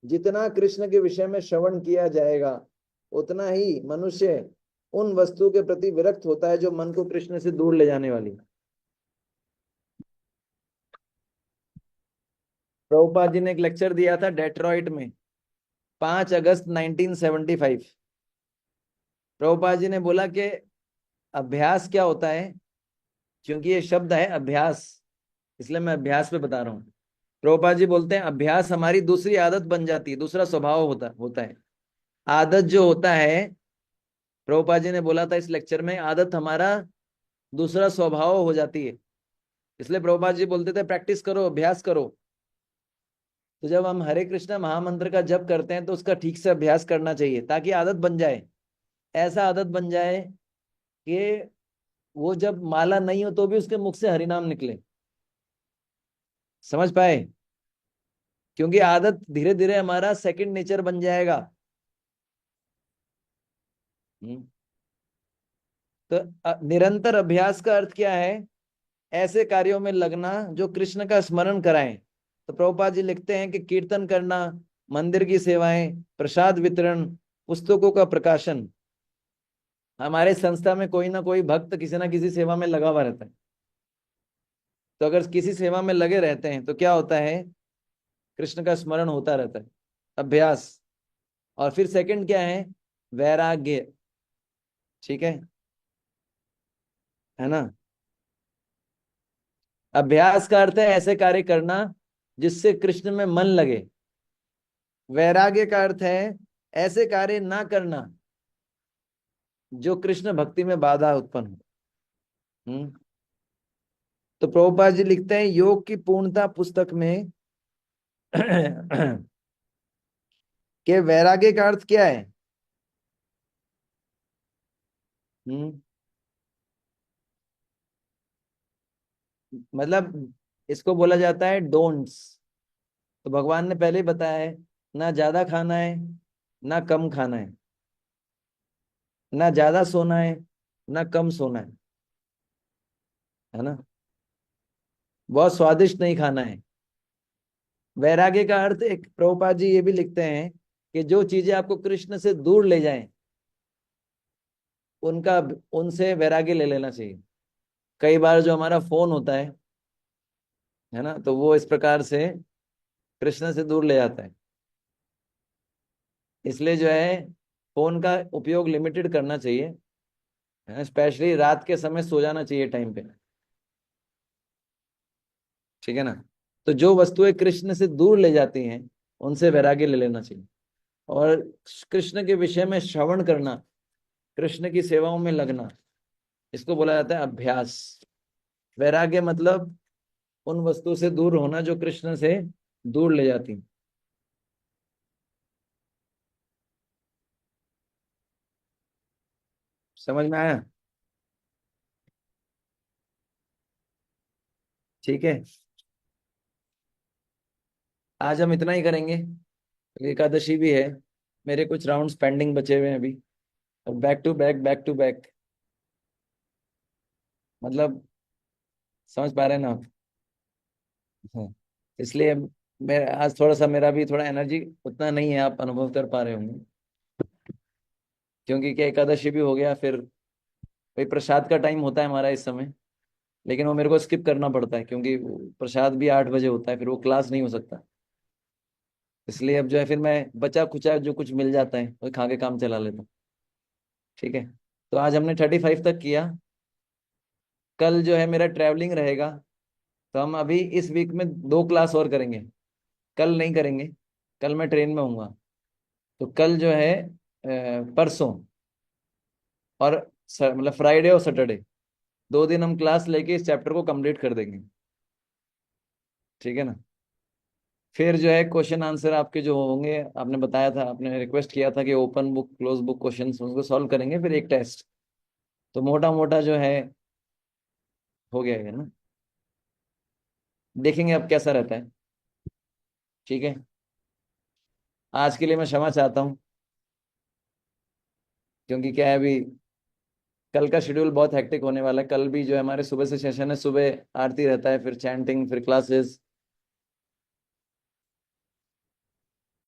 जितना कृष्ण के विषय में श्रवण किया जाएगा उतना ही मनुष्य उन वस्तु के प्रति विरक्त होता है जो मन को कृष्ण से दूर ले जाने वाली। प्रभुपाद जी ने एक लेक्चर दिया था डेट्रॉइट में 5 अगस्त 1975। प्रभुपाद जी ने बोला कि अभ्यास क्या होता है, क्योंकि ये शब्द है अभ्यास, इसलिए मैं अभ्यास पे बता रहा हूँ। प्रभुपाद जी बोलते हैं अभ्यास हमारी दूसरी आदत बन जाती है, दूसरा स्वभाव होता होता है। आदत जो होता है, प्रभुपाद जी ने बोला था इस लेक्चर में, आदत हमारा दूसरा स्वभाव हो जाती है। इसलिए प्रभुपाद जी बोलते थे प्रैक्टिस करो, अभ्यास करो। तो जब हम हरे कृष्णा महामंत्र का जप करते हैं तो उसका ठीक से अभ्यास करना चाहिए ताकि आदत बन जाए। ऐसा आदत बन जाए कि वो जब माला नहीं हो तो भी उसके मुख से हरिनाम निकले। समझ पाए? क्योंकि आदत धीरे धीरे हमारा सेकंड नेचर बन जाएगा। हम्म। तो निरंतर अभ्यास का अर्थ क्या है? ऐसे कार्यों में लगना जो कृष्ण का स्मरण कराएं। तो प्रभुपाद जी लिखते हैं कि कीर्तन करना, मंदिर की सेवाएं, प्रसाद वितरण, पुस्तकों का प्रकाशन। हमारे संस्था में कोई ना कोई भक्त किसी ना किसी सेवा में लगा हुआ रहता है। तो अगर किसी सेवा में लगे रहते हैं तो क्या होता है? कृष्ण का स्मरण होता रहता है। अभ्यास। और फिर सेकंड क्या है? वैराग्य। ठीक है ना? अभ्यास का अर्थ है ऐसे कार्य करना जिससे कृष्ण में मन लगे। वैराग्य का अर्थ है ऐसे कार्य ना करना जो कृष्ण भक्ति में बाधा उत्पन्न हो। हम्म। तो प्रभुपाद जी लिखते हैं योग की पूर्णता पुस्तक में कि वैराग्य का अर्थ क्या है? हम्म। मतलब इसको बोला जाता है डोंट्स। तो भगवान ने पहले ही बताया है, ना ज्यादा खाना है ना कम खाना है, ना ज्यादा सोना है ना कम सोना है ना? बहुत स्वादिष्ट नहीं खाना है। वैराग्य का अर्थ एक प्रभुपाद जी ये भी लिखते हैं कि जो चीजें आपको कृष्ण से दूर ले जाएं उनका उनसे वैराग्य ले लेना चाहिए। कई बार जो हमारा फोन होता है ना, तो वो इस प्रकार से कृष्ण से दूर ले जाता है। इसलिए जो है फोन का उपयोग लिमिटेड करना चाहिए, स्पेशली रात के समय सो जाना चाहिए टाइम पे। ठीक है ना? तो जो वस्तुएं कृष्ण से दूर ले जाती हैं उनसे वैराग्य ले लेना चाहिए। और कृष्ण के विषय में श्रवण करना, कृष्ण की सेवाओं में लगना, इसको बोला जाता है अभ्यास। वैराग्य मतलब उन वस्तु से दूर होना जो कृष्ण से दूर ले जाती हैं। समझ में आया? ठीक है। आज हम इतना ही करेंगे, एकादशी भी है। मेरे कुछ राउंड्स पेंडिंग बचे हुए हैं अभी, और बैक टू बैक। मतलब समझ पा रहे हैं ना आप? हाँ। इसलिए मैं आज थोड़ा सा, मेरा भी थोड़ा एनर्जी उतना नहीं है, आप अनुभव कर पा रहे होंगे। क्योंकि क्या, एकादशी भी हो गया, फिर वही प्रसाद का टाइम होता है हमारा इस समय। लेकिन वो मेरे को स्किप करना पड़ता है क्योंकि वो प्रसाद भी 8 बजे होता है, फिर वो क्लास नहीं हो सकता। इसलिए अब जो है फिर मैं बचा खुचा जो कुछ मिल जाता है वो खा के काम चला लेता हूँ। ठीक है। तो आज हमने 35 तक किया। कल जो है मेरा ट्रैवलिंग रहेगा, तो हम अभी इस वीक में 2 क्लास और करेंगे। कल नहीं करेंगे, कल मैं ट्रेन में हूँगा। तो कल जो है परसों और मतलब फ्राइडे और सैटरडे, 2 दिन हम क्लास लेके इस चैप्टर को कंप्लीट कर देंगे। ठीक है ना? फिर जो है क्वेश्चन आंसर आपके जो होंगे, आपने बताया था, आपने रिक्वेस्ट किया था कि open book close book questions उनको सॉल्व करेंगे, फिर एक टेस्ट। तो मोटा मोटा जो है हो गया है ना। देखेंगे अब कैसा रहता है। ठीक है। आज के लिए मैं क्षमा चाहता हूँ, क्योंकि क्या है अभी कल का शेड्यूल बहुत हेक्टिक होने वाला है। कल भी जो है हमारे सुबह से सेशन है, सुबह आरती रहता है, फिर चैंटिंग, फिर क्लासेस,